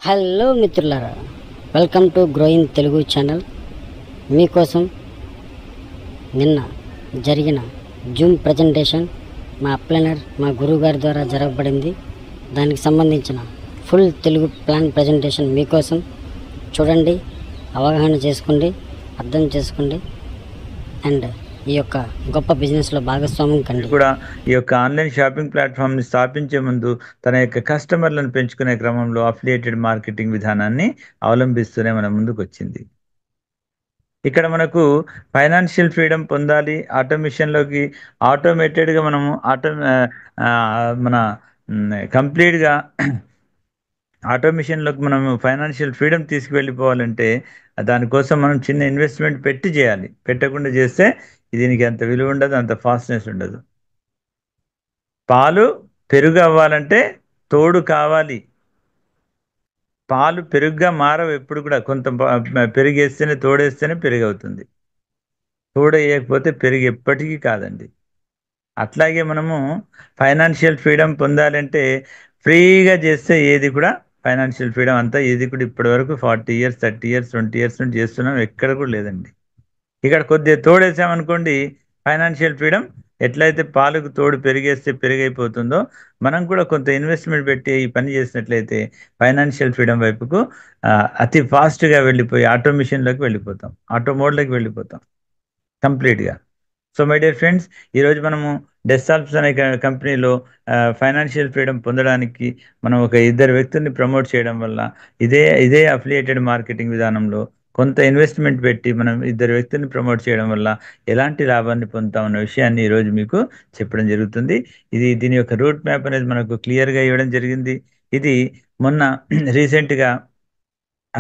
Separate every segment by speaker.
Speaker 1: Hello మిత్రులారా, welcome to growing Telugu channel. మీకోసం నిన్న జరిగిన జూమ్ ప్రజెంటేషన్ మా అప్లైనర్ మా గురువుగారి ద్వారా జరగబడింది. దానికి సంబంధించిన ఫుల్ తెలుగు ప్లాన్ ప్రజెంటేషన్ మీకోసం చూడండి, అవగాహన చేసుకోండి, అర్థం చేసుకోండి అండ్ ఈ యొక్క గొప్ప బిజినెస్లో భాగస్వామ్యం కండి.
Speaker 2: కూడా ఈ యొక్క ఆన్లైన్ షాపింగ్ ప్లాట్ఫామ్ని స్థాపించే ముందు తన యొక్క కస్టమర్లను పెంచుకునే క్రమంలో అఫిలియేటెడ్ మార్కెటింగ్ విధానాన్ని అవలంబిస్తూనే మన ముందుకు వచ్చింది. ఇక్కడ మనకు ఫైనాన్షియల్ ఫ్రీడమ్ పొందాలి, ఆటోమేషన్లోకి ఆటోమేటెడ్గా మనము మన కంప్లీట్గా ఆటోమేషన్లోకి మనం ఫైనాన్షియల్ ఫ్రీడమ్ తీసుకువెళ్ళిపోవాలంటే దానికోసం మనం చిన్న ఇన్వెస్ట్మెంట్ పెట్టి చేయాలి. పెట్టకుండా చేస్తే దీనికి అంత విలువ ఉండదు, అంత ఫాస్ట్నెస్ ఉండదు. పాలు పెరుగు అవ్వాలంటే తోడు కావాలి. పాలు పెరుగుగా మారవు ఎప్పుడు కూడా. కొంత పెరిగేస్తేనే తోడేస్తేనే పెరుగు అవుతుంది. తోడేయకపోతే పెరుగు ఎప్పటికీ కాదండి. అట్లాగే మనము ఫైనాన్షియల్ ఫ్రీడమ్ పొందాలంటే ఫ్రీగా చేస్తే ఏది కూడా ఫైనాన్షియల్ ఫ్రీడమ్ అంతా ఏది కూడా ఇప్పటి వరకు 40 ఇయర్స్ 30 ఇయర్స్ 20 ఇయర్స్ నుండి చేస్తున్నాం, ఎక్కడ కూడా లేదండి. ఇక్కడ కొద్దిగా తోడేసామనుకోండి, ఫైనాన్షియల్ ఫ్రీడమ్ ఎట్లయితే పాలకు తోడు పెరిగేస్తే పెరిగైపోతుందో, మనం కూడా కొంత ఇన్వెస్ట్మెంట్ పెట్టి ఈ పని చేసినట్లయితే ఫైనాన్షియల్ ఫ్రీడమ్ వైపుకు అతి ఫాస్ట్గా వెళ్ళిపోయి ఆటోమేషన్లోకి వెళ్ళిపోతాం, ఆటో మోడ్లోకి వెళ్ళిపోతాం కంప్లీట్గా. సో మై డియర్ ఫ్రెండ్స్, ఈరోజు మనము డెస్సాల్ప్స్ అనే కంపెనీలో ఫైనాన్షియల్ ఫ్రీడమ్ పొందడానికి మనం ఒక ఇద్దరు వ్యక్తుల్ని ప్రమోట్ చేయడం వల్ల ఇదే అఫిలియేటెడ్ మార్కెటింగ్ విధానంలో కొంత ఇన్వెస్ట్మెంట్ పెట్టి మనం ఇద్దరు వ్యక్తుల్ని ప్రమోట్ చేయడం వల్ల ఎలాంటి లాభాన్ని పొందుతామన్న విషయాన్ని ఈరోజు మీకు చెప్పడం జరుగుతుంది. దీని యొక్క రూట్ మ్యాప్ అనేది మనకు క్లియర్గా ఇవ్వడం జరిగింది. ఇది మొన్న రీసెంట్గా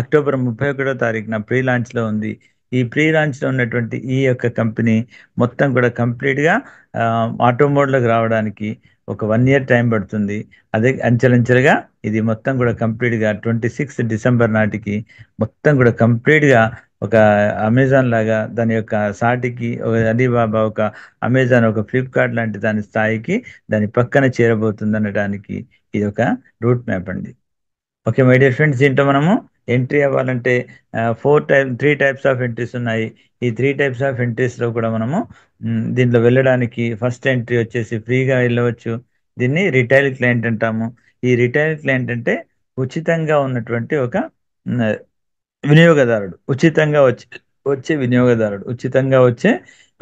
Speaker 2: అక్టోబర్ 31వ తారీఖున ప్రీ లాంచ్లో ఉంది. ఈ ప్రీ లాంచ్లో ఉన్నటువంటి ఈ యొక్క కంపెనీ మొత్తం కూడా కంప్లీట్గా ఆటో మోడ్లోకి రావడానికి ఒక 1 ఇయర్ టైం పడుతుంది. అదే అంచెలంచెలుగా ఇది మొత్తం కూడా కంప్లీట్గా 26 డిసెంబర్ నాటికి మొత్తం కూడా కంప్లీట్గా ఒక అమెజాన్ లాగా దాని యొక్క సాటికి ఒక అలీబాబా, ఒక అమెజాన్, ఒక ఫ్లిప్కార్ట్ లాంటి దాని స్థాయికి దాని పక్కన చేరబోతుంది అనడానికి ఇది ఒక రూట్ మ్యాప్ అండి. ఓకే మై డియర్ ఫ్రెండ్స్, దీంట్లో మనము ఎంట్రీ అవ్వాలంటే 3 టైప్స్ ఆఫ్ ఎంట్రీస్ ఉన్నాయి. ఈ 3 టైప్స్ ఆఫ్ ఎంట్రీస్లో కూడా మనము దీంట్లో వెళ్ళడానికి ఫస్ట్ ఎంట్రీ వచ్చేసి ఫ్రీగా వెళ్ళవచ్చు. దీన్ని రిటైల్ క్లయింట్ అంటాము. ఈ రిటైల్ క్లయింట్ అంటే ఉచితంగా ఉన్నటువంటి ఒక మ్, వినియోగదారుడు, ఉచితంగా వచ్చే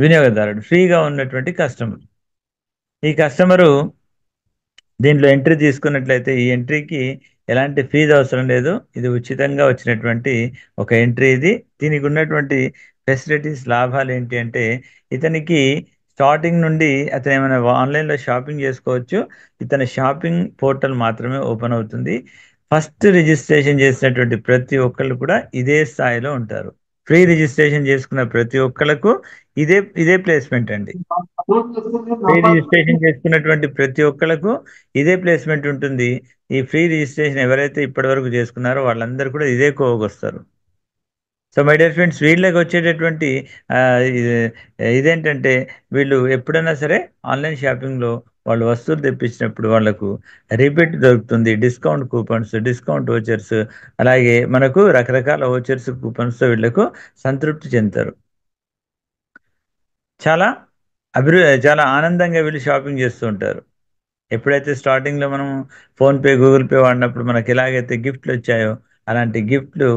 Speaker 2: వినియోగదారుడు, ఫ్రీగా ఉన్నటువంటి కస్టమర్. ఈ కస్టమరు దీంట్లో ఎంట్రీ తీసుకున్నట్లయితే ఈ ఎంట్రీకి ఎలాంటి ఫీజు అవసరం లేదు. ఇది ఉచితంగా వచ్చినటువంటి ఒక ఎంట్రీ. దీనికి ఉన్నటువంటి ఫెసిలిటీస్, లాభాలు ఏంటి అంటే ఇతనికి స్టార్టింగ్ నుండి అతను ఏమైనా ఆన్లైన్లో షాపింగ్ చేసుకోవచ్చు. ఇతని షాపింగ్ పోర్టల్ మాత్రమే ఓపెన్ అవుతుంది. ఫస్ట్ రిజిస్ట్రేషన్ చేసినటువంటి ప్రతి ఒక్కళ్ళు కూడా ఇదే స్థాయిలో ఉంటారు. ఫ్రీ రిజిస్ట్రేషన్ చేసుకున్న ప్రతి ఒక్కళ్ళకు ఇదే ప్లేస్మెంట్ అండి. ఫ్రీ రిజిస్ట్రేషన్ చేసుకున్నటువంటి ప్రతి ఒక్కళ్ళకు ఇదే ప్లేస్మెంట్ ఉంటుంది. ఈ ఫ్రీ రిజిస్ట్రేషన్ ఎవరైతే ఇప్పటివరకు చేసుకున్నారో వాళ్ళందరూ కూడా ఇదే కోవకు వస్తారు. సో మై డియర్ ఫ్రెండ్స్, వీళ్ళకి వచ్చేటటువంటి ఇదేంటంటే వీళ్ళు ఎప్పుడైనా సరే ఆన్లైన్ షాపింగ్లో వాళ్ళు వస్తువులు తెప్పించినప్పుడు వాళ్ళకు రిబేట్ దొరుకుతుంది, డిస్కౌంట్ కూపన్స్, డిస్కౌంట్ ఓచర్స్, అలాగే మనకు రకరకాల ఓచర్స్, కూపన్స్తో వీళ్ళకు సంతృప్తి చెందుతారు. చాలా చాలా ఆనందంగా వీళ్ళు షాపింగ్ చేస్తూ ఉంటారు. ఎప్పుడైతే స్టార్టింగ్లో మనం ఫోన్పే, గూగుల్ పే వాడినప్పుడు మనకి ఎలాగైతే గిఫ్ట్లు వచ్చాయో అలాంటి గిఫ్ట్లు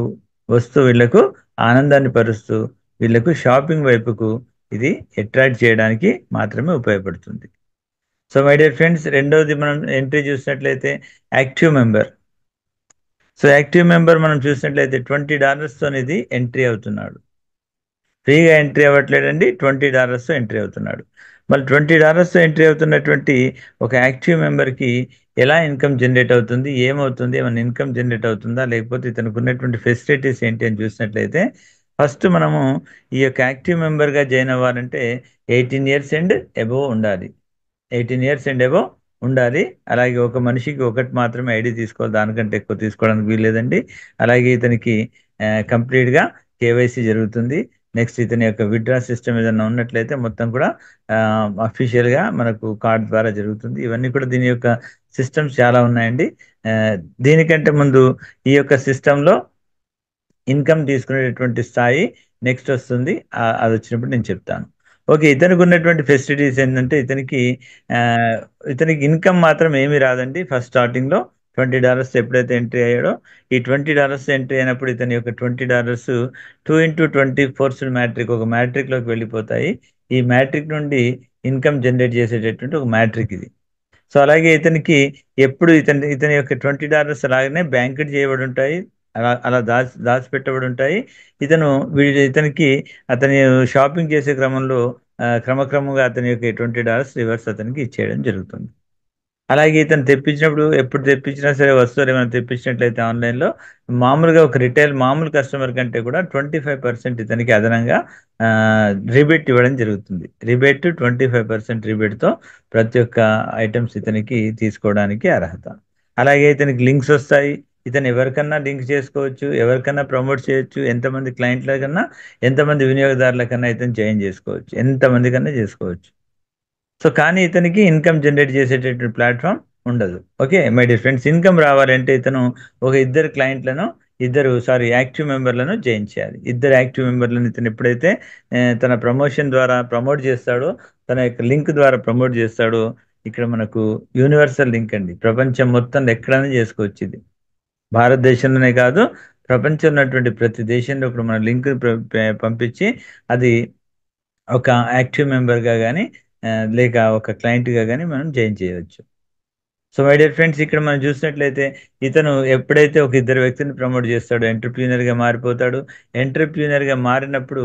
Speaker 2: వస్తూ వీళ్ళకు ఆనందాన్ని పరుస్తూ వీళ్ళకు షాపింగ్ వైపుకు ఇది అట్రాక్ట్ చేయడానికి మాత్రమే ఉపయోగపడుతుంది. సో మై డియర్ ఫ్రెండ్స్, రెండవది మనం ఎంట్రీ చూసినట్లయితే active member. So active member మనం చూసినట్లయితే $20తో ఇది ఎంట్రీ అవుతున్నాడు. ఫ్రీగా ఎంట్రీ అవ్వట్లేదండి, $20తో ఎంట్రీ అవుతున్నాడు. మళ్ళీ $20తో ఎంట్రీ అవుతున్నటువంటి ఒక యాక్టివ్ మెంబర్కి ఎలా ఇన్కమ్ జనరేట్ అవుతుంది, ఏమవుతుంది, ఏమైనా ఇన్కమ్ జనరేట్ అవుతుందా, లేకపోతే ఇతనికి ఉన్నటువంటి ఫెసిలిటీస్ ఏంటి అని చూసినట్లయితే ఫస్ట్ మనము ఈ యొక్క యాక్టివ్ మెంబర్గా జాయిన్ అవ్వాలంటే 18 ఇయర్స్ అండ్ అబోవ్ ఉండాలి. 18 ఇయర్స్ అండ్ అబోవ్ ఉండాలి. అలాగే ఒక మనిషికి ఒకటి మాత్రమే ఐడి తీసుకోవాలి, దానికంటే ఎక్కువ తీసుకోవడానికి వీల్లేదండి. అలాగే ఇతనికి కంప్లీట్గా కేవైసీ జరుగుతుంది. నెక్స్ట్ ఇతని యొక్క విత్డ్రా సిస్టమ్ ఏదైనా ఉన్నట్లయితే మొత్తం కూడా అఫీషియల్గా మనకు కార్డ్ ద్వారా జరుగుతుంది. ఇవన్నీ కూడా దీని యొక్క సిస్టమ్స్ చాలా ఉన్నాయండి. ఆ, దీనికంటే ముందు ఈ యొక్క సిస్టంలో ఇన్కమ్ తీసుకునేటటువంటి స్థాయి నెక్స్ట్ వస్తుంది. అది వచ్చినప్పుడు నేను చెప్తాను. ఓకే, ఇతనికి ఉన్నటువంటి ఫెసిలిటీస్ ఏంటంటే ఆ, ఇతనికి ఇన్కమ్ మాత్రం ఏమీ రాదండి. ఫస్ట్ స్టార్టింగ్లో $20 ఎప్పుడైతే ఎంట్రీ అయ్యాడో, ఈ $20 ఎంట్రీ అయినప్పుడు ఇతని యొక్క $20 2x20 ఫోర్స్డ్ మ్యాట్రిక్ ఒక మ్యాట్రిక్లోకి వెళ్ళిపోతాయి. ఈ మ్యాట్రిక్ నుండి ఇన్కమ్ జనరేట్ చేసేటటువంటి ఒక మ్యాట్రిక్ ఇది. సో అలాగే ఇతనికి ఎప్పుడు ఇతని యొక్క $20 అలాగనే బ్యాంకెట్ చేయబడి ఉంటాయి, అలా అలా దాచిపెట్టబడి ఉంటాయి. ఇతనికి అతని షాపింగ్ చేసే క్రమంలో క్రమక్రమంగా అతని యొక్క $20 రివర్స్ అతనికి ఇచ్చేయడం జరుగుతుంది. అలాగే ఇతను తెప్పించినప్పుడు, ఎప్పుడు తెప్పించినా సరే వస్తువులు ఏమైనా తెప్పించినట్లయితే ఆన్లైన్లో మామూలుగా ఒక రిటైల్ మామూలు కస్టమర్ కంటే కూడా 25% ఇతనికి అదనంగా రిబేట్ ఇవ్వడం జరుగుతుంది. రిబేట్ 25% రిబేట్తో ప్రతి ఒక్క ఐటమ్స్ ఇతనికి తీసుకోవడానికి అర్హత. అలాగే ఇతనికి లింక్స్ వస్తాయి. ఇతను ఎవరికన్నా లింక్ చేసుకోవచ్చు, ఎవరికన్నా ప్రమోట్ చేయొచ్చు, ఎంతమంది క్లయింట్ల కన్నా, ఎంతమంది వినియోగదారుల కన్నా ఇతను జాయిన్ చేసుకోవచ్చు, ఎంతమంది కన్నా చేసుకోవచ్చు. సో కానీ ఇతనికి ఇన్కమ్ జనరేట్ చేసేటటువంటి ప్లాట్ఫామ్ ఉండదు. Okay my dear friends, income రావాలంటే ఇతను ఒక యాక్టివ్ మెంబర్లను జాయిన్ చేయాలి. ఇద్దరు యాక్టివ్ మెంబర్లను ఇతను ఎప్పుడైతే తన ప్రమోషన్ ద్వారా ప్రమోట్ చేస్తాడో, తన యొక్క లింక్ ద్వారా ప్రమోట్ చేస్తాడో, ఇక్కడ మనకు యూనివర్సల్ లింక్ అండి, ప్రపంచం మొత్తంలో ఎక్కడైనా చేసుకోవచ్చు ఇది. భారతదేశంలోనే కాదు, ప్రపంచంలో ఉన్నటువంటి ప్రతి దేశంలో ఇప్పుడు మన లింక్ పంపించి అది ఒక యాక్టివ్ మెంబర్గా కానీ లేక ఒక క్లయింట్గా కానీ మనం జాయిన్ చేయవచ్చు. సో మై డియర్ ఫ్రెండ్స్, ఇక్కడ మనం చూసినట్లయితే ఇతను ఎప్పుడైతే ఒక ఇద్దరు వ్యక్తిని ప్రమోట్ చేస్తాడో ఎంటర్ప్రీనర్గా మారిపోతాడు. ఎంటర్ప్రీనర్గా మారినప్పుడు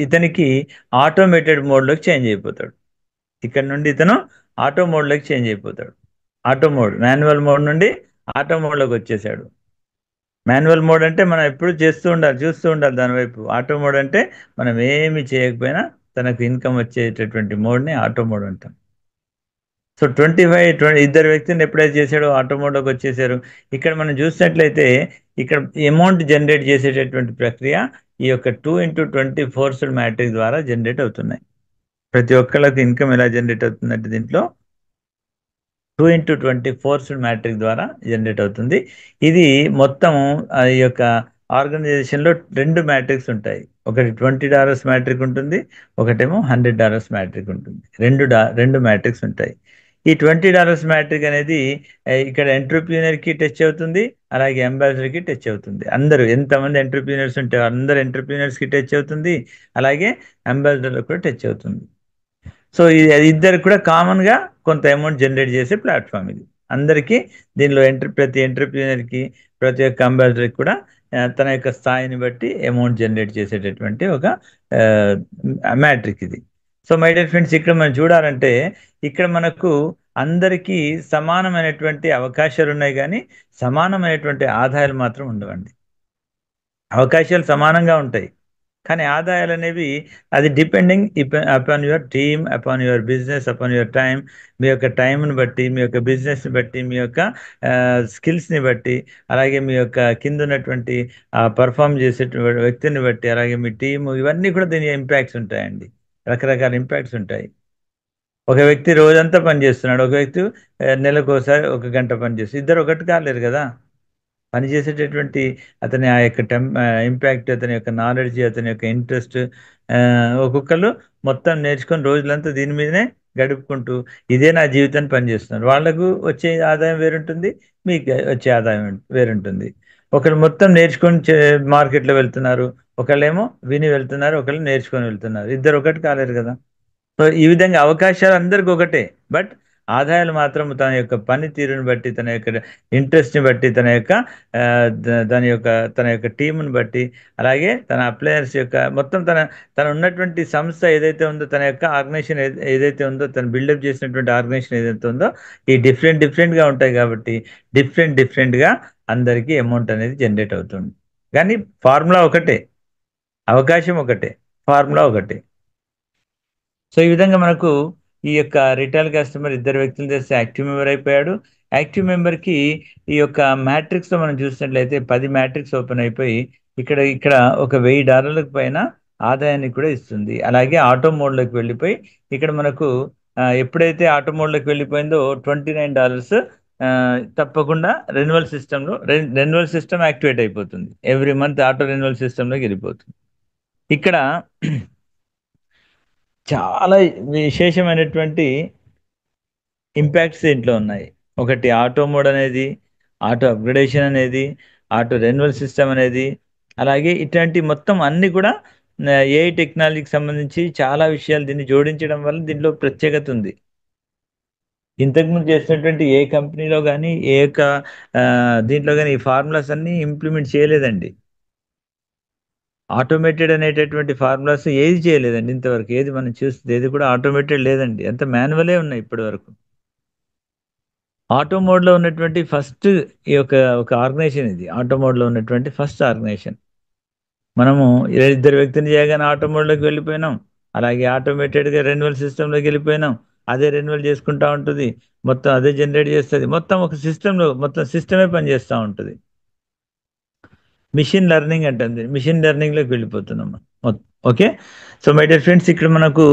Speaker 2: ఇతనికి ఆటోమేటెడ్ మోడ్లోకి చేంజ్ అయిపోతాడు. ఇక్కడ నుండి ఇతను ఆటో మోడ్లోకి చేంజ్ అయిపోతాడు. ఆటో మోడ్, మాన్యువల్ మోడ్ నుండి ఆటో మోడ్లోకి వచ్చేసాడు. మాన్యువల్ మోడ్ అంటే మనం ఎప్పుడు చూస్తూ ఉండాలి దానివైపు. ఆటో మోడ్ అంటే మనం ఏమి చేయకపోయినా తనకు ఇన్కమ్ వచ్చేటటువంటి మోడ్ని ఆటో మోడ్ అంటాం. సో 25 ఇద్దరు వ్యక్తిని ఎప్పుడైతే చేశాడో ఆటో మోడ్లోకి వచ్చేసారు. ఇక్కడ మనం చూసినట్లయితే ఇక్కడ అమౌంట్ జనరేట్ చేసేటటువంటి ప్రక్రియ ఈ యొక్క 2x20 ఫోర్స్డ్ మ్యాట్రిక్ ద్వారా జనరేట్ అవుతున్నాయి. ప్రతి ఒక్కళ్ళకి ఇన్కమ్ ఎలా జనరేట్ అవుతుందంటే దీంట్లో 2x20 ఫోర్స్డ్ మ్యాట్రిక్ ద్వారా జనరేట్ అవుతుంది. ఇది మొత్తం ఈ యొక్క ఆర్గనైజేషన్లో 2 మ్యాట్రిక్స్ ఉంటాయి. ఒకటి $20 మ్యాట్రిక్ ఉంటుంది, ఒకటేమో $100 మ్యాట్రిక్ ఉంటుంది. రెండు మ్యాట్రిక్స్ ఉంటాయి. ఈ $20 మ్యాట్రిక్ అనేది ఇక్కడ ఎంటర్ప్రీనర్కి టచ్ అవుతుంది, అలాగే అంబాసిడర్కి టచ్ అవుతుంది. అందరూ ఎంతమంది ఎంటర్ప్రీనర్స్ ఉంటే అందరు ఎంటర్ప్రీనర్స్కి టచ్ అవుతుంది, అలాగే అంబాసిడర్కి కూడా టచ్ అవుతుంది. సో ఇది ఇద్దరు కూడా కామన్గా కొంత అమౌంట్ జనరేట్ చేసే ప్లాట్ఫామ్ ఇది. అందరికీ దీనిలో ప్రతి ఎంటర్ప్రీనర్కి, ప్రతి ఒక్క అంబాసిడర్కి కూడా తన యొక్క స్థాయిని బట్టి అమౌంట్ జనరేట్ చేసేటటువంటి ఒక మ్యాట్రిక్ ఇది. సో మై డియర్ ఫ్రెండ్స్, ఇక్కడ మనం చూడాలంటే ఇక్కడ మనకు అందరికీ సమానమైనటువంటి అవకాశాలు ఉన్నాయి, కానీ సమానమైనటువంటి ఆదాయాలు మాత్రం ఉండవండి. అవకాశాలు సమానంగా ఉంటాయి, కానీ ఆదాయాలు అనేవి అది depending upon your team, upon your business, upon your time. మీ యొక్క టైంని బట్టి, మీ యొక్క బిజినెస్ని బట్టి, మీ యొక్క స్కిల్స్ని బట్టి, అలాగే మీ యొక్క కింద ఉన్నటువంటి పర్ఫామ్ చేసేటువంటి వ్యక్తిని బట్టి, అలాగే మీ టీము, ఇవన్నీ కూడా దీని ఇంపాక్ట్స్ ఉంటాయండి. రకరకాల ఇంపాక్ట్స్ ఉంటాయి. ఒక వ్యక్తి రోజంతా పనిచేస్తున్నాడు, ఒక వ్యక్తి నెలకోసారి 1 గంట పనిచేస్తుంది. ఇద్దరు ఒకటి కాలేరు కదా. పనిచేసేటటువంటి అతని ఆ యొక్క ఇంపాక్ట్, అతని యొక్క నాలెడ్జ్, అతని యొక్క ఇంట్రెస్ట్, ఒక్కొక్కరు మొత్తం నేర్చుకొని రోజులంతా దీని మీదనే గడుపుకుంటూ ఇదే నా జీవితాన్ని పనిచేస్తున్నారు. వాళ్ళకు వచ్చే ఆదాయం వేరుంటుంది, మీకు వచ్చే ఆదాయం వేరుంటుంది. ఒకరు మొత్తం నేర్చుకొని మార్కెట్లో వెళ్తున్నారు, ఒకళ్ళేమో విని వెళ్తున్నారు, ఒకళ్ళు నేర్చుకొని వెళ్తున్నారు. ఇద్దరు ఒకటి కాలేరు కదా. సో ఈ విధంగా అవకాశాలు అందరికి ఒకటే, బట్ ఆదాయాలు మాత్రం తన యొక్క పనితీరుని బట్టి, తన యొక్క ఇంట్రెస్ట్ని బట్టి, తన యొక్క టీంని బట్టి, అలాగే తన అప్లయర్స్ యొక్క మొత్తం తన ఉన్నటువంటి సంస్థ ఏదైతే ఉందో, తన యొక్క ఆర్గనైజేషన్ ఏదైతే ఉందో, తను బిల్డప్ చేసినటువంటి ఆర్గనైజేషన్ ఏదైతే ఉందో, ఈ డిఫరెంట్గా ఉంటాయి కాబట్టి డిఫరెంట్గా అందరికీ అమౌంట్ అనేది జనరేట్ అవుతుంది. కానీ ఫార్ములా ఒకటే, అవకాశం ఒకటే, ఫార్ములా ఒకటే. సో ఈ విధంగా మనకు ఈ యొక్క రిటైల్ కస్టమర్ ఇద్దరు వ్యక్తులు చేస్తే యాక్టివ్ మెంబర్ అయిపోయాడు. యాక్టివ్ మెంబర్కి ఈ యొక్క మ్యాట్రిక్స్లో మనం చూసినట్లయితే 10 మ్యాట్రిక్స్ ఓపెన్ అయిపోయి ఇక్కడ ఒక $1000 పైన ఆదాయాన్ని కూడా ఇస్తుంది. అలాగే ఆటో మోడ్లోకి వెళ్ళిపోయి ఇక్కడ మనకు ఎప్పుడైతే ఆటో మోడ్లోకి వెళ్ళిపోయిందో $29 తప్పకుండా రెన్యువల్ సిస్టమ్ యాక్టివేట్ అయిపోతుంది. ఎవ్రీ మంత్ ఆటో రెన్యువల్ సిస్టంలోకి వెళ్ళిపోతుంది. ఇక్కడ చాలా విశేషమైనటువంటి ఇంపాక్ట్స్ దీంట్లో ఉన్నాయి. ఒకటి ఆటో మోడ్ అనేది, ఆటో అప్గ్రేడేషన్ అనేది, ఆటో రెన్యువల్ సిస్టమ్ అనేది, అలాగే ఇట్లాంటి మొత్తం అన్ని కూడా ఏఐ టెక్నాలజీకి సంబంధించి చాలా విషయాలు దీన్ని జోడించడం వల్ల దీంట్లో ప్రత్యేకత ఉంది. ఇంతకుముందు చేసినటువంటి ఏ కంపెనీలో కానీ ఏ యొక్క దీంట్లో కానీ ఈ ఫార్ములాస్ అన్నీ ఇంప్లిమెంట్ చేయలేదండి. ఆటోమేటెడ్ అనేటటువంటి ఫార్ములాస్ ఏది చేయలేదండి ఇంతవరకు. ఏది మనం చూస్తుంది ఏది కూడా ఆటోమేటెడ్ లేదండి. అంత మాన్యువలే ఉన్నాయి ఇప్పటి వరకు. ఆటో మోడ్లో ఉన్నటువంటి ఫస్ట్ ఈ యొక్క ఒక ఆర్గనైజేషన్ ఇది. ఆటో మోడ్లో ఉన్నటువంటి ఫస్ట్ ఆర్గనైజేషన్. మనము ఇద్దరు వ్యక్తిని చేయగానే ఆటో మోడ్లోకి వెళ్ళిపోయినాం. అలాగే ఆటోమేటెడ్గా రెన్యువల్ సిస్టంలోకి వెళ్ళిపోయినాం. అదే రెన్యువల్ చేసుకుంటా ఉంటుంది. మొత్తం అదే జనరేట్ చేస్తుంది. మొత్తం ఒక సిస్టంలో మొత్తం సిస్టమే పనిచేస్తూ ఉంటుంది. మిషన్ లెర్నింగ్ అంటుంది. మిషన్ లెర్నింగ్లోకి వెళ్ళిపోతున్నాం మనం. Okay. So my dear friends, ఇక్కడ మనకు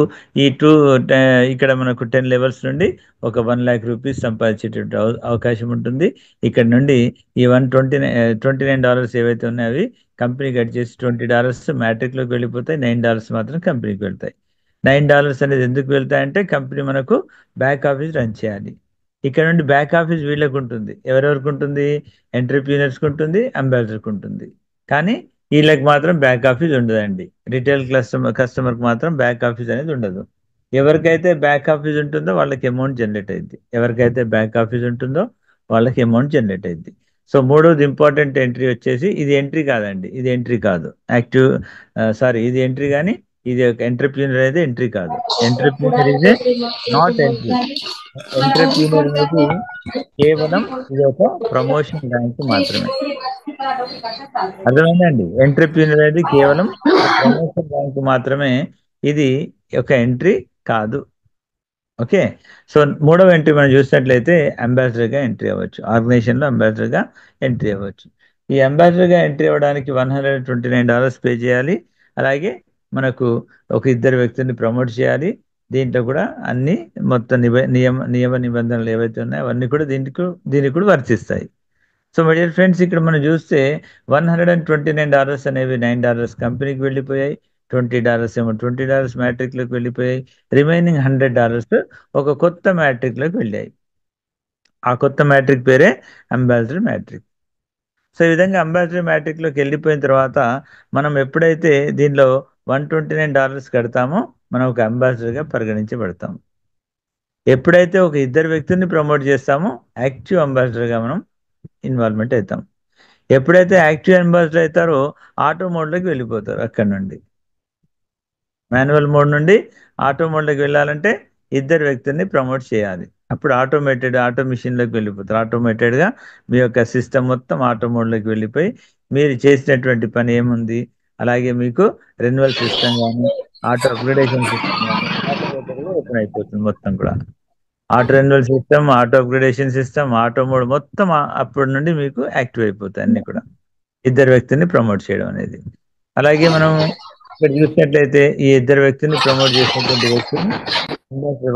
Speaker 2: ఇక్కడ మనకు 10 లెవెల్స్ నుండి ఒక ₹1,00,000 సంపాదించేటువంటి అవకాశం ఉంటుంది. ఇక్కడ నుండి ఈ $29 ఏవైతే ఉన్నాయో అవి కంపెనీకి కట్ చేసి $20 మ్యాట్రిక్లోకి వెళ్ళిపోతాయి. $9 మాత్రం కంపెనీకి వెళ్తాయి. $9 అనేది ఎందుకు వెళ్తాయంటే కంపెనీ మనకు బ్యాక్ ఆఫీస్ రన్ చేయాలి. ఇక్కడ నుండి బ్యాక్ ఆఫీస్ వీళ్ళకు ఉంటుంది. ఎవరెవరికి ఉంటుంది? ఎంటర్‌ప్రెన్యూర్స్‌కి ఉంటుంది, అంబాసిడర్‌కి ఉంటుంది. కానీ వీళ్ళకి మాత్రం బ్యాక్ ఆఫీస్ ఉండదండి. రిటైల్ కస్టమర్కి మాత్రం బ్యాక్ ఆఫీస్ అనేది ఉండదు. ఎవరికైతే బ్యాక్ ఆఫీస్ ఉంటుందో వాళ్ళకి అమౌంట్ జనరేట్ అయింది. ఎవరికైతే బ్యాక్ ఆఫీస్ ఉంటుందో వాళ్ళకి అమౌంట్ జనరేట్ అయింది. సో మూడోది ఇంపార్టెంట్ ఎంట్రీ వచ్చేసి ఇది ఎంట్రీ కాదండి. ఇది ఎంట్రీ కాదు. ఇది ఎంట్రీ కానీ ఇది ఒక ఎంటర్‌ప్రెన్యూర్ అనేది ఎంట్రీ కాదు. Entrepreneur is a not entry. Entrepreneur అనేది కేవలం ఇది ఒక ప్రమోషన్ ర్యాంక్ మాత్రమే. అర్థమైందండి? ఎంటర్‌ప్రెన్యూర్ అనేది కేవలం ఒక ప్రమోషన్ ర్యాంక్ మాత్రమే. ఇది ఒక ఎంట్రీ కాదు. ఓకే. సో మూడవ ఎంట్రీ మనం చూసినట్లయితే అంబాసిడర్‌గా ఎంట్రీ అవ్వచ్చు. ఆర్గనైజేషన్‌లో అంబాసిడర్‌గా ఎంట్రీ అవ్వచ్చు. ఈ అంబాసిడర్‌గా ఎంట్రీ అవ్వడానికి $129 పే చేయాలి. అలాగే మనకు ఒక ఇద్దరు వ్యక్తుల్ని ప్రమోట్ చేయాలి. దీంట్లో కూడా అన్ని మొత్తం నియమ నిబంధనలు ఏవైతే ఉన్నాయో అవన్నీ కూడా దీనికి కూడా వర్తిస్తాయి. సో మై డియర్ ఫ్రెండ్స్, ఇక్కడ మనం చూస్తే $129 అనేవి $9 కంపెనీకి వెళ్ళిపోయాయి. $20 ఏమో $20 మ్యాట్రిక్లోకి వెళ్ళిపోయాయి. రిమైనింగ్ $100 ఒక కొత్త మ్యాట్రిక్లోకి వెళ్ళాయి. ఆ కొత్త మ్యాట్రిక్ పేరే అంబాసిడర్ మ్యాట్రిక్. సో ఈ విధంగా అంబాసిడర్ మ్యాట్రిక్లోకి వెళ్ళిపోయిన తర్వాత మనం ఎప్పుడైతే దీనిలో $129 కడతామో మనం ఒక అంబాసిడర్గా పరిగణించబడతాం. ఎప్పుడైతే ఒక ఇద్దరు వ్యక్తుల్ని ప్రమోట్ చేస్తామో యాక్టివ్ అంబాసిడర్గా మనం ఇన్వాల్వ్మెంట్ అవుతాం. ఎప్పుడైతే యాక్టివ్ అంబాసిడర్ అవుతారో ఆటో మోడ్లోకి వెళ్ళిపోతారు. అక్కడ నుండి మాన్యువల్ మోడ్ నుండి ఆటో మోడ్లోకి వెళ్ళాలంటే ఇద్దరు వ్యక్తుల్ని ప్రమోట్ చేయాలి. అప్పుడు ఆటో మిషన్లోకి వెళ్ళిపోతారు. ఆటోమేటెడ్గా మీ యొక్క సిస్టమ్ మొత్తం ఆటో మోడ్లోకి వెళ్ళిపోయి మీరు చేసినటువంటి పని ఏముంది, అలాగే మీకు రెన్యువల్ సిస్టమ్ కానీ ఆటో అప్గ్రేడేషన్ సిస్టమ్ కానీ ఆటోమేటెడ్గా ఓపెన్ అయిపోతుంది మొత్తం కూడా. Auto renewal system, auto upgradation system, auto mode మొత్తం అప్పటి నుండి మీకు యాక్టివ్ అయిపోతాయి అన్ని కూడా. ఇద్దరు వ్యక్తిని ప్రమోట్ చేయడం అనేది. అలాగే మనం ఇక్కడ చూసినట్లయితే ఈ ఇద్దరు వ్యక్తిని ప్రమోట్ చేసినటువంటి వ్యక్తిని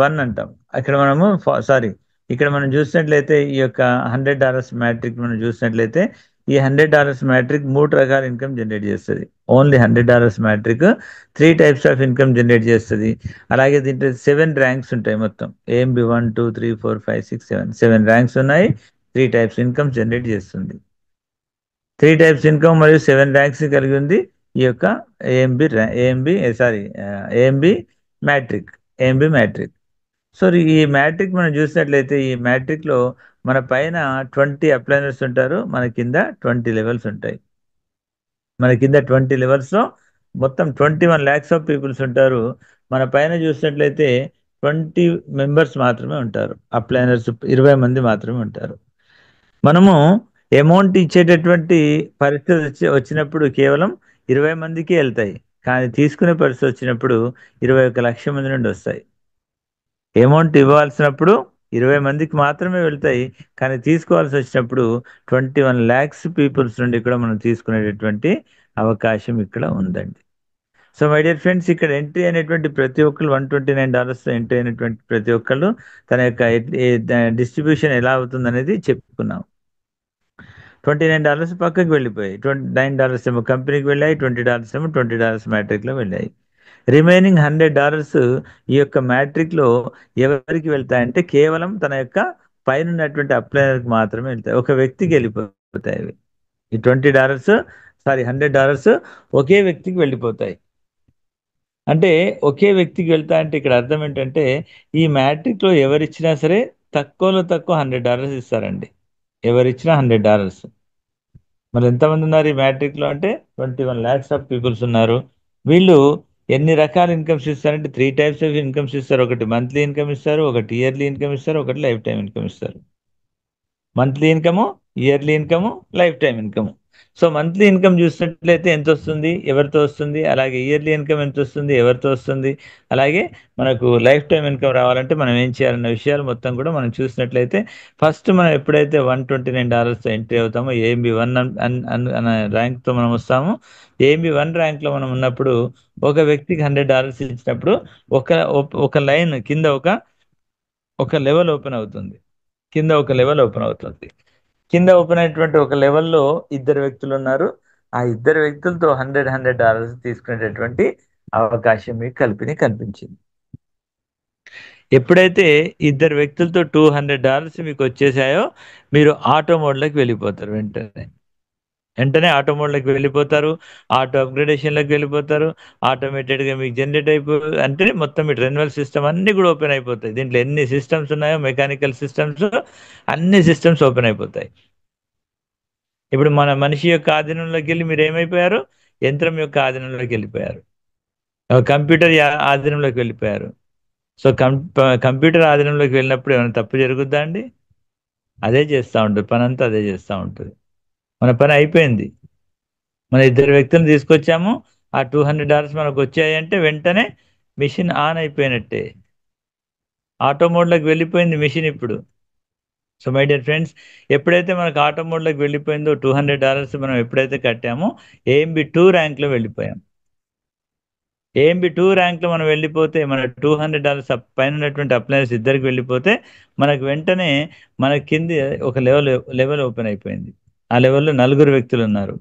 Speaker 2: వన్ అంటాం. అక్కడ మనము ఇక్కడ మనం చూసినట్లయితే ఈ యొక్క $100 మ్యాట్రిక్ మనం చూసినట్లయితే ఈ $100 మ్యాట్రిక్ 3 రకాల ఇన్కమ్ జనరేట్ చేస్తుంది. Only $100 matrix 3 types of income generate చేస్తుంది. అలాగే దీంట్లో 7 ర్యాంక్స్ ఉంటాయి మొత్తం. ఏఎంబి 1 2 3 4 5 6 7 ర్యాంక్స్ ఉన్నాయి. 3 టైప్స్ ఇన్కమ్ జనరేట్ చేస్తుంది. 3 టైప్స్ ఇన్కమ్ మరియు 7 ర్యాంక్స్ కలిగి ఉంది ఈ యొక్క ఏఎంబి మ్యాట్రిక్. సో ఈ మ్యాట్రిక్ మనం చూసినట్లయితే ఈ మ్యాట్రిక్లో మన పైన 20 అప్లైనర్స్ ఉంటారు. మన కింద 20 లెవెల్స్ ఉంటాయి. మన కింద 20 లెవెల్స్లో మొత్తం 21 lakhs ఆఫ్ పీపుల్స్ ఉంటారు. మన పైన చూసినట్లయితే 20 మెంబర్స్ మాత్రమే ఉంటారు. అప్లైనర్స్ 20 మంది మాత్రమే ఉంటారు. మనము అమౌంట్ ఇచ్చేటటువంటి పరిస్థితి వచ్చినప్పుడు కేవలం 20 మందికి వెళ్తాయి. కానీ తీసుకునే పరిస్థితి వచ్చినప్పుడు 21 లక్షల మంది నుండి వస్తాయి. అమౌంట్ ఇవ్వాల్సినప్పుడు 20 మందికి మాత్రమే వెళ్తాయి. కానీ తీసుకోవాల్సి వచ్చినప్పుడు 21 lakhs పీపుల్స్ నుండి కూడా మనం తీసుకునేటటువంటి అవకాశం ఇక్కడ ఉందండి. సో మై డియర్ ఫ్రెండ్స్, ఇక్కడ ఎంట్రీ అయినటువంటి ప్రతి ఒక్కరు $129 ఎంట్రీ అయినటువంటి ప్రతి ఒక్కళ్ళు తన యొక్క డిస్ట్రిబ్యూషన్ ఎలా అవుతుంది అనేది చెప్పుకున్నాం. $29 పక్కకి వెళ్ళిపోయాయి, $29 ఏమో కంపెనీకి వెళ్ళాయి, $20 ఏమో $20 మ్యాట్రిక్లో వెళ్ళాయి. రిమైనింగ్ $100 ఈ యొక్క మ్యాట్రిక్లో ఎవరికి వెళ్తాయంటే కేవలం తన యొక్క పైన ఉన్నటువంటి అప్లైనర్కి మాత్రమే వెళ్తాయి, ఒక వ్యక్తికి వెళ్ళిపోతాయి అవి. ఈ $20 సారీ $100 ఒకే వ్యక్తికి వెళ్ళిపోతాయి. అంటే ఒకే వ్యక్తికి వెళ్తాయంటే ఇక్కడ అర్థం ఏంటంటే ఈ మ్యాట్రిక్లో ఎవరిచ్చినా సరే తక్కువలో తక్కువ $100 ఇస్తారండి. ఎవరిచ్చినా $100. మరి ఎంతమంది ఉన్నారు ఈ మ్యాట్రిక్లో అంటే 21 lakhs ఆఫ్ పీపుల్స్ ఉన్నారు. వీళ్ళు ఎన్ని రకాల ఇన్కమ్స్ ఇస్తారంటే 3 types ఆఫ్ ఇన్కమ్స్ ఇస్తారు. ఒకటి మంత్లీ ఇన్కమ్ ఇస్తారు, ఒకటి ఇయర్లీ ఇన్కమ్ ఇస్తారు, ఒకటి లైఫ్ టైం ఇన్కమ్ ఇస్తారు. Monthly income, yearly income, life time income. So monthly income చూసినట్లయితే ఎంత వస్తుంది, ఎవరితో వస్తుంది, అలాగే ఇయర్లీ ఇన్కమ్ ఎంత వస్తుంది, ఎవరితో వస్తుంది, అలాగే మనకు లైఫ్ టైం ఇన్కమ్ రావాలంటే మనం ఏం చేయాలన్న విషయాలు మొత్తం కూడా మనం చూసినట్లయితే ఫస్ట్ మనం ఎప్పుడైతే $129 ఎంట్రీ అవుతామో ఏఎంబి 1 అనే ర్యాంక్తో మనం వస్తామో, ఏఎంబి 1 ర్యాంక్లో మనం ఉన్నప్పుడు ఒక వ్యక్తికి $100 ఇచ్చినప్పుడు ఒక ఒక లైన్ కింద ఒక లెవెల్ ఓపెన్ అవుతుంది. కింద ఒక లెవెల్ ఓపెన్ అవుతుంది. కింద ఓపెన్ అయినటువంటి ఒక లెవెల్లో ఇద్దరు వ్యక్తులు ఉన్నారు. ఆ ఇద్దరు వ్యక్తులతో $100 తీసుకునేటటువంటి అవకాశం మీకు కల్పించింది. ఎప్పుడైతే ఇద్దరు వ్యక్తులతో $200 మీకు వచ్చేసాయో మీరు ఆటో మోడ్లోకి వెళ్ళిపోతారు. వెంటనే ఆటో మోడ్లోకి వెళ్ళిపోతారు, ఆటో అప్గ్రేడేషన్లోకి వెళ్ళిపోతారు. ఆటోమేటెడ్గా మీకు జనరేట్ అంటే మొత్తం మీ రెన్యువల్ సిస్టమ్ అన్నీ కూడా ఓపెన్ అయిపోతాయి. దీంట్లో ఎన్ని సిస్టమ్స్ ఉన్నాయో మెకానికల్ సిస్టమ్స్ అన్ని సిస్టమ్స్ ఓపెన్ అయిపోతాయి. ఇప్పుడు మన మనిషి యొక్క ఆధీనంలోకి వెళ్ళి మీరు ఏమైపోయారు, యంత్రం యొక్క ఆధీనంలోకి వెళ్ళిపోయారు, కంప్యూటర్ ఆధీనంలోకి వెళ్ళిపోయారు. సో కంప్యూటర్ ఆధీనంలోకి వెళ్ళినప్పుడు ఏమైనా తప్పు జరుగుద్దా అండి? అదే చేస్తూ ఉంటుంది, పని అంతా అదే చేస్తూ ఉంటుంది. మన పని అయిపోయింది, మన ఇద్దరు వ్యక్తులను తీసుకొచ్చాము, ఆ $200 మనకు వచ్చాయంటే వెంటనే మిషన్ ఆన్ అయిపోయినట్టే, ఆటో మోడ్లోకి వెళ్ళిపోయింది మిషన్ ఇప్పుడు. సో మై డియర్ ఫ్రెండ్స్, ఎప్పుడైతే మనకు ఆటో మోడ్లోకి వెళ్ళిపోయిందో $200 మనం ఎప్పుడైతే కట్టామో ఏఎంబి 2 ర్యాంక్లో వెళ్ళిపోయాం. ఏఎంబి 2 ర్యాంక్లో మనం వెళ్ళిపోతే మన $200 పైన ఉన్నటువంటి అప్లయన్స్ ఇద్దరికి వెళ్ళిపోతే మనకు వెంటనే మన కింది ఒక లెవెల్ ఓపెన్ అయిపోయింది. ఆ లెవెల్లో 4 వ్యక్తులు ఉన్నారు.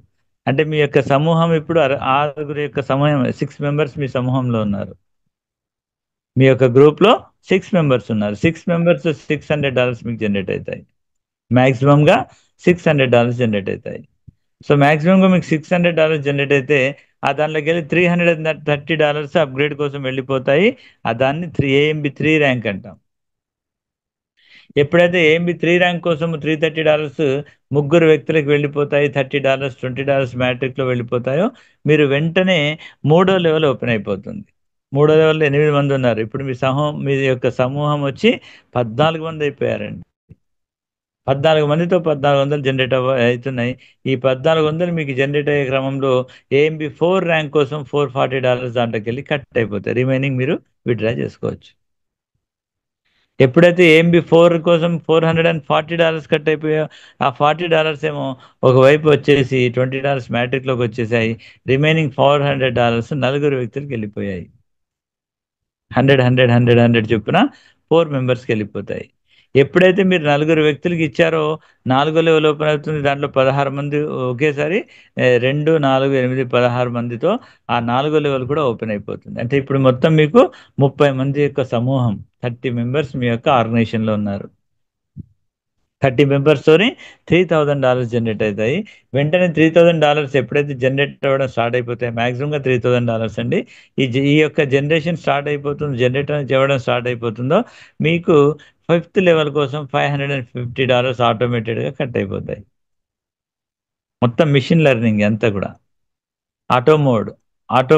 Speaker 2: అంటే మీ యొక్క సమూహం ఇప్పుడు 6 యొక్క సమూహం, 6 మెంబర్స్ మీ సమూహంలో ఉన్నారు. మీ యొక్క గ్రూప్లో 6 మెంబర్స్ ఉన్నారు. 6 మెంబర్స్ $600 మీకు జనరేట్ అవుతాయి. మ్యాక్సిమంగా $600 జనరేట్ అవుతాయి. సో మ్యాక్సిమంగా మీకు $600 జనరేట్ అయితే ఆ దాంట్లోకి వెళ్ళి $330 అప్గ్రేడ్ కోసం వెళ్ళిపోతాయి. ఆ దాన్ని ఏఎంబి 3 ర్యాంక్ అంటాం. ఎప్పుడైతే ఏఎంబి 3 ర్యాంక్ కోసం $330 ముగ్గురు వ్యక్తులకు వెళ్ళిపోతాయి, $30 $20 మ్యాట్రిక్లో వెళ్ళిపోతాయో మీరు వెంటనే మూడో లెవెల్ ఓపెన్ అయిపోతుంది. మూడో లెవెల్లో 8 మంది ఉన్నారు. ఇప్పుడు మీ యొక్క సమూహం వచ్చి 14 మంది అయిపోయారండి. 14 మందితో 1400 జనరేట్ అవుతున్నాయి. ఈ 1400 మీకు జనరేట్ అయ్యే క్రమంలో ఏఎంబి 4 ర్యాంక్ కోసం $440 దాంట్లోకి వెళ్ళి కట్ అయిపోతాయి. రిమైనింగ్ మీరు విత్డ్రా చేసుకోవచ్చు. ఎప్పుడైతే ఏఎంబి 4 కోసం $440 కట్ అయిపోయాయో ఆ $40 ఏమో ఒకవైపు వచ్చేసి $20 మ్యాట్రిక్లోకి వచ్చేసాయి. రిమైనింగ్ $400 నలుగురు వ్యక్తులకు వెళ్ళిపోయాయి. 100 100 100 100 చొప్పున 4 మెంబర్స్కి వెళ్ళిపోతాయి. ఎప్పుడైతే మీరు నలుగురు వ్యక్తులకి ఇచ్చారో 4 లెవెల్ ఓపెన్ అవుతుంది. దాంట్లో 16 మంది ఒకేసారి 2 4 8 16 మందితో ఆ 4 లెవెల్ కూడా ఓపెన్ అయిపోతుంది. అంటే ఇప్పుడు మొత్తం మీకు 30 మంది యొక్క సమూహం, 30 మెంబర్స్ మీ యొక్క ఆర్గనైజేషన్లో ఉన్నారు. 30 మెంబర్స్తోని $3000 జనరేట్ అవుతాయి. వెంటనే $3000 ఎప్పుడైతే జనరేట్ అవ్వడం స్టార్ట్ అయిపోతాయి, మ్యాక్సిమంగా $3000 అండి. ఈ యొక్క జనరేషన్ స్టార్ట్ అయిపోతుంది, జనరేట్ చేయడం స్టార్ట్ అయిపోతుందో మీకు 5th లెవెల్ కోసం $550 ఆటోమేటెడ్గా కట్ అయిపోతాయి. మొత్తం మిషన్ లెర్నింగ్ అంతా కూడా ఆటో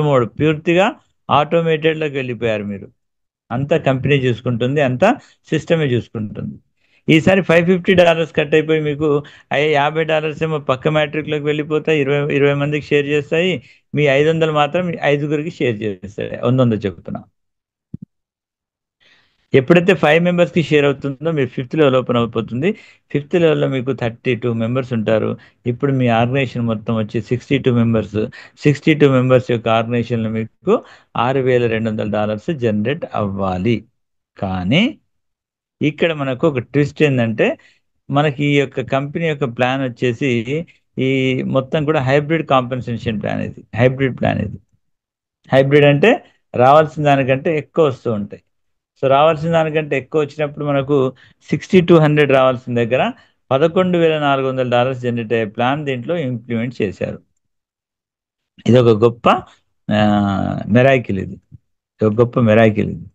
Speaker 2: మోడ్ పూర్తిగా ఆటోమేటెడ్లోకి వెళ్ళిపోయారు మీరు. అంతా కంపెనీ చూసుకుంటుంది, అంతా సిస్టమే చూసుకుంటుంది. ఈసారి $550 కట్ అయిపోయి మీకు $50 ఏమో పక్క మ్యాట్రిక్లోకి వెళ్ళిపోతాయి, 20 మందికి షేర్ చేస్తాయి. మీ 500 మాత్రం 5గురికి షేర్ చేస్తాయి, 100 చెప్తున్నా. ఎప్పుడైతే 5 మెంబర్స్‌కి షేర్ అవుతుందో మీరు ఫిఫ్త్ లెవెల్ ఓపెన్ అయిపోతుంది. ఫిఫ్త్ లెవెల్‌లో మీకు 32 మెంబర్స్ ఉంటారు. ఇప్పుడు మీ ఆర్గనైజేషన్ మొత్తం వచ్చి 62 మెంబర్స్. 62 మెంబర్స్ యొక్క ఆర్గనైజేషన్‌లో మీకు $6,200 జనరేట్ అవ్వాలి. కానీ ఇక్కడ మనకు ఒక ట్విస్ట్ ఏందంటే, మనకి ఈ యొక్క కంపెనీ యొక్క ప్లాన్ వచ్చేసి ఈ మొత్తం కూడా హైబ్రిడ్ కాంపెన్సేషన్ ప్లాన్ ఇది. హైబ్రిడ్ ప్లాన్ ఇది. హైబ్రిడ్ అంటే రావాల్సిన దానికంటే ఎక్కువ వస్తూ ఉంటాయి. సో రావాల్సిన దానికంటే ఎక్కువ వచ్చినప్పుడు మనకు 60-100 రావాల్సిన దగ్గర $11,400 జనరేట్ అయ్యే ప్లాన్ దీంట్లో ఇంప్లిమెంట్ చేశారు. ఇది ఒక గొప్ప మెరాకిల్ ఇది. ఒక గొప్ప మెరాకిల్ ఇది.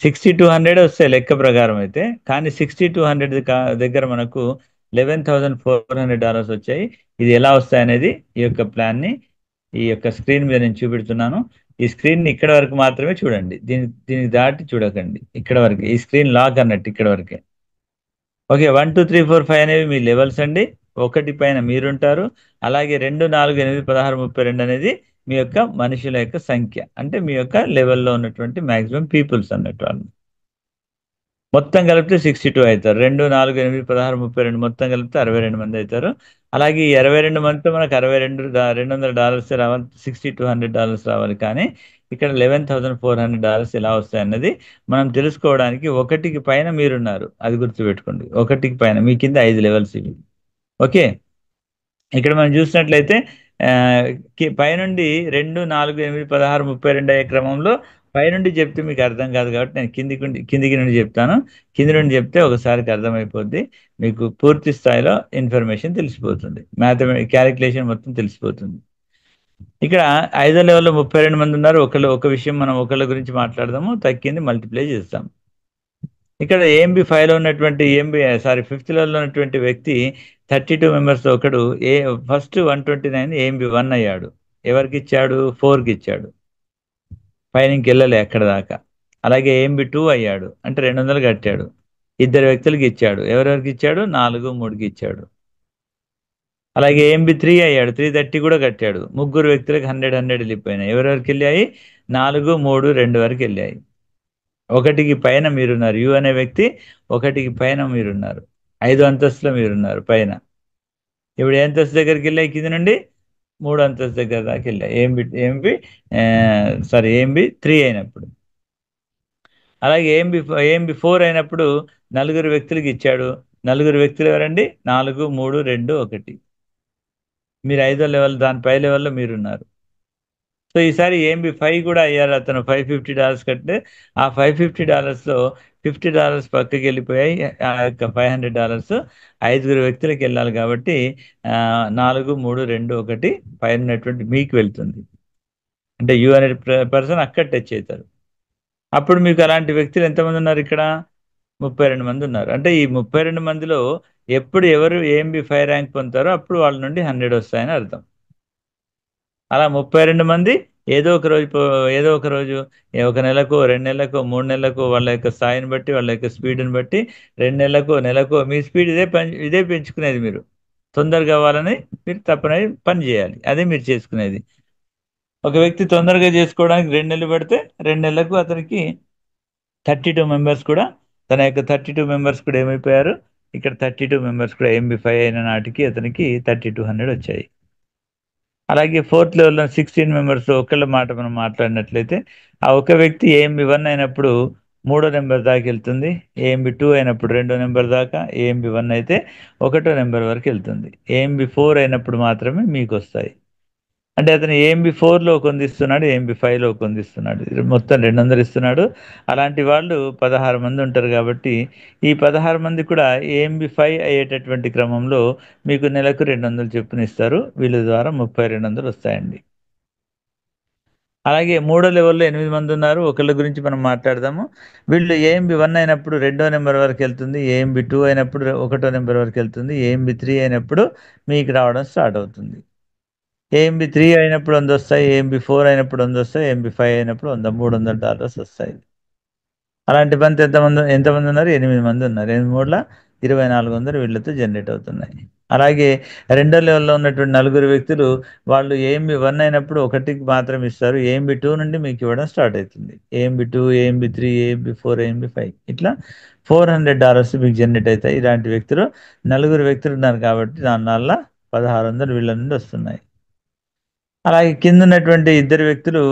Speaker 2: 60-100 వస్తాయి లెక్క ప్రకారం అయితే, కానీ 60-100 దగ్గర మనకు $11,400 వచ్చాయి. ఇది ఎలా వస్తాయి అనేది ఈ యొక్క ప్లాన్ని ఈ యొక్క స్క్రీన్ మీద నేను చూపెడుతున్నాను. ఈ స్క్రీన్ ఇక్కడ వరకు మాత్రమే చూడండి. దీనికి దాటి చూడకండి. ఇక్కడ వరకు ఈ స్క్రీన్ లాక్ అన్నట్టు ఇక్కడ వరకే. ఓకే, 1 2 3 4 5 అనేవి మీ లెవెల్స్ అండి. ఒకటి పైన మీరుంటారు. అలాగే 2 4 8 16 32 అనేది మీ యొక్క మనుషుల యొక్క సంఖ్య, అంటే మీ యొక్క లెవెల్లో ఉన్నటువంటి మాక్సిమం పీపుల్స్ అన్నట్టు వాళ్ళు. మొత్తం కలిపితే 62 అవుతారు. 2 4 8 16 32 మొత్తం కలిపితే 62 మంది అవుతారు. అలాగే ఈ 62 మందితో మనకు $200 రావాలి. $60-100 రావాలి. కానీ ఇక్కడ $11,400 ఎలా వస్తాయి అన్నది మనం తెలుసుకోవడానికి ఒకటికి పైన మీరున్నారు, అది గుర్తుపెట్టుకోండి. ఒకటికి పైన మీ కింద 5 లెవెల్స్ ఇవి. ఓకే, ఇక్కడ మనం చూసినట్లయితే పైనుండి 2 4 8 16 32 అయ్యే క్రమంలో పైనుండి చెప్తే మీకు అర్థం కాదు కాబట్టి నేను కిందికి నుండి చెప్తాను. కింది నుండి చెప్తే ఒకసారికి అర్థమైపోద్ది, మీకు పూర్తి స్థాయిలో ఇన్ఫర్మేషన్ తెలిసిపోతుంది, క్యాలిక్యులేషన్ మొత్తం తెలిసిపోతుంది. ఇక్కడ 5వ లెవెల్లో 32 మంది ఉన్నారు. ఒక విషయం మనం ఒకళ్ళ గురించి మాట్లాడదాము, తక్కింది మల్టిప్లై చేస్తాం. ఇక్కడ ఏఎంబి 5లో ఉన్నటువంటి ఫిఫ్త్ లెవెల్లో ఉన్నటువంటి వ్యక్తి 32 మెంబర్స్ ఒకడు ఫస్ట్ 129 ఏఎంబి 1 అయ్యాడు. ఎవరికి ఇచ్చాడు? 4కి ఇచ్చాడు. పైన ఇంకెళ్ళలే అక్కడ దాకా. అలాగే ఏఎంబి 2 అయ్యాడు, అంటే 200 కట్టాడు. ఇద్దరు వ్యక్తులకి ఇచ్చాడు. ఎవరెవరికి ఇచ్చాడు? 4 3కి ఇచ్చాడు. అలాగే ఏఎంబి 3 అయ్యాడు, 330 కూడా కట్టాడు. ముగ్గురు వ్యక్తులకు 100 వెళ్ళిపోయినాయి. ఎవరెవరికి వెళ్ళాయి? 4 3 2 వరకు వెళ్ళాయి. ఒకటికి పైన మీరున్నారు. యు అనే వ్యక్తి ఒకటికి పైన మీరున్నారు. 5 అంతస్తులో మీరున్నారు పైన. ఇప్పుడు ఏ అంతస్తు దగ్గరికి వెళ్ళాయి? కింద నుండి 3 అంతస్తు దగ్గర దాకా వెళ్ళాయి. ఏఎంబి 3 అయినప్పుడు. అలాగే ఏఎంబి 4 అయినప్పుడు నలుగురు వ్యక్తులకు ఇచ్చాడు. నలుగురు వ్యక్తులు ఎవరండి? 4 3 2 1. మీరు 5వ లెవెల్, దాని పై లెవెల్లో మీరున్నారు. సో ఈసారి ఏఎంబి 5 కూడా అయ్యారు. అతను $550 కట్టే ఆ $550లో $50 పక్కకి వెళ్ళిపోయాయి. ఆ యొక్క $500 5గురు వ్యక్తులకు వెళ్ళాలి కాబట్టి 4 3 2 1 పైన ఉన్నటువంటి మీకు వెళ్తుంది. అంటే యు అనే పర్సన్ అక్కడ టచ్ అవుతారు. అప్పుడు మీకు అలాంటి వ్యక్తులు ఎంతమంది ఉన్నారు? ఇక్కడ 32 మంది ఉన్నారు. అంటే ఈ 32 మందిలో ఎప్పుడు ఎవరు ఏఎంబి 5 ర్యాంక్ పొందుతారో అప్పుడు వాళ్ళ నుండి 100 వస్తాయని అర్థం. అలా 32 మంది ఏదో ఒక రోజు ఒక నెలకో 2 నెలలకో 3 నెలలకో వాళ్ళ యొక్క స్థాయిని బట్టి, వాళ్ళ యొక్క స్పీడ్ని బట్టి 2 నెలలకో మీ స్పీడ్ ఇదే పెంచుకునేది. మీరు తొందరగా అవ్వాలని మీరు తప్పని పని చేయాలి. అదే మీరు చేసుకునేది. ఒక వ్యక్తి తొందరగా చేసుకోవడానికి 2 నెలలు పడితే 2 నెలలకు అతనికి 32 మెంబర్స్ కూడా తన యొక్క 32 మెంబర్స్ కూడా ఏమైపోయారు? ఇక్కడ 32 మెంబర్స్ కూడా ఏఎంబి 5 అయిన నాటికి అతనికి 3200 వచ్చాయి. అలాగే 4th లెవెల్లో 16 మెంబర్స్ ఒకళ్ళ మాట మనం మాట్లాడినట్లయితే ఆ ఒక వ్యక్తి ఏఎంబి 1 అయినప్పుడు 3వ నెంబర్ దాకా వెళ్తుంది. ఏఎంబి 2 అయినప్పుడు 2వ నెంబర్ దాకా. ఏఎంబి 1 అయితే 1వ నెంబర్ వరకు వెళ్తుంది. ఏఎంబి 4 అయినప్పుడు మాత్రమే మీకు వస్తాయి. అంటే అతను ఏఎంబి 4లో కొందిస్తున్నాడు, ఏఎంబి 5లో కొందిస్తున్నాడు. మొత్తం 200 ఇస్తున్నాడు. అలాంటి వాళ్ళు 16 మంది ఉంటారు కాబట్టి ఈ 16 మంది కూడా ఏఎంబి 5 అయ్యేటటువంటి క్రమంలో మీకు నెలకు 200 చొప్పున ఇస్తారు. వీళ్ళ ద్వారా 3200 వస్తాయండి. అలాగే 3వ లెవెల్లో 8 మంది ఉన్నారు. ఒకళ్ళ గురించి మనం మాట్లాడదాము. వీళ్ళు ఏఎంబి 1 అయినప్పుడు 2వ నెంబర్ వరకు వెళ్తుంది. ఏఎంబి 2 అయినప్పుడు 1వ నెంబర్ వరకు వెళ్తుంది. ఏఎంబి 3 అయినప్పుడు మీకు రావడం స్టార్ట్ అవుతుంది. ఏఎంబి 3 అయినప్పుడు 100 వస్తాయి. ఏఎంబి 4 అయినప్పుడు 100 వస్తాయి. ఏఎంబి 5 అయినప్పుడు $300 వస్తాయి. అలాంటి మంది ఎంతమంది ఉన్నారు? 8 మంది ఉన్నారు. 8 3 2400 వీళ్ళతో జనరేట్ అవుతున్నాయి. అలాగే రెండో లెవెల్‌లో ఉన్నటువంటి నలుగురు వ్యక్తులు వాళ్ళు ఏఎంబీ 1 అయినప్పుడు ఒకటికి మాత్రం ఇస్తారు. ఏఎంబీ 2 నుండి మీకు ఇవ్వడం స్టార్ట్ అవుతుంది. ఏఎంబీ 2, ఏఎంబీ 3, ఏఎంబీ 4, ఏఎంబీ 5 ఇట్లా $400 మీకు జనరేట్ అవుతాయి. ఇలాంటి వ్యక్తులు నలుగురు వ్యక్తులు ఉన్నారు కాబట్టి దానివల్ల 1600 వీళ్ళ నుండి వస్తున్నాయి. అలాగే కింద ఉన్నటువంటి ఇద్దరు వ్యక్తులు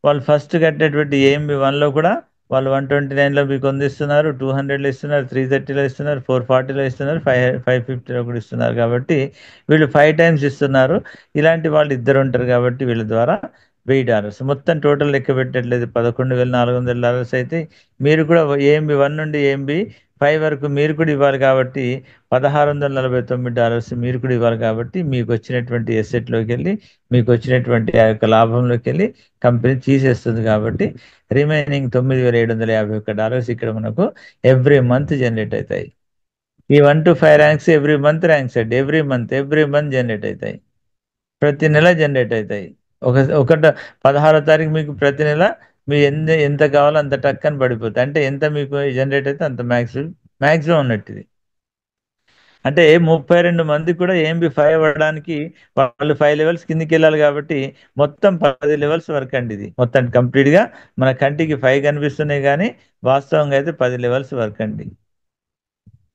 Speaker 2: వాళ్ళు ఫస్ట్ కట్టేటువంటి ఏఎంబీ 1లో కూడా వాళ్ళు 129లో మీకు అందిస్తున్నారు, 200లో ఇస్తున్నారు, 330లో ఇస్తున్నారు, 440లో ఇస్తున్నారు, 550లో కూడా ఇస్తున్నారు. కాబట్టి వీళ్ళు 5 టైమ్స్ ఇస్తున్నారు. ఇలాంటి వాళ్ళు ఇద్దరు ఉంటారు కాబట్టి వీళ్ళ ద్వారా $1000 మొత్తం టోటల్ లెక్క పెట్టినట్లయితే $11,400 అయితే మీరు కూడా ఏఎంబీ 1 నుండి ఏఎంబీ 5 వరకు మీరు కూడా ఇవ్వాలి కాబట్టి $1649 మీరు కూడా ఇవ్వాలి కాబట్టి మీకు వచ్చినటువంటి ఎసెట్లోకి వెళ్ళి మీకు వచ్చినటువంటి ఆ యొక్క లాభంలోకి వెళ్ళి కంపెనీ తీసేస్తుంది కాబట్టి రిమైనింగ్ $9,751 ఇక్కడ మనకు ఎవ్రీ మంత్ జనరేట్ అవుతాయి. ఈ 1 to 5 ranks every month ranks అండి. ఎవ్రీ మంత్ జనరేట్ అవుతాయి. ప్రతి నెల జనరేట్ అవుతాయి. ఒకట 16వ తారీఖు మీకు ప్రతి నెల మీ ఎంత కావాలో అంత టక్కని పడిపోతాయి. అంటే ఎంత మీకు జనరేట్ అయితే అంత మ్యాక్సిమం ఉన్నట్టు ఇది. అంటే 32 మంది కూడా ఏఎంబీ 5 అవ్వడానికి వాళ్ళు 5 లెవెల్స్ కిందికి వెళ్ళాలి కాబట్టి మొత్తం 10 లెవెల్స్ వరకు అండి ఇది. మొత్తం కంప్లీట్‌గా మన కంటికి 5 కనిపిస్తున్నాయి కానీ వాస్తవంగా అయితే 10 లెవెల్స్ వరకు అండి.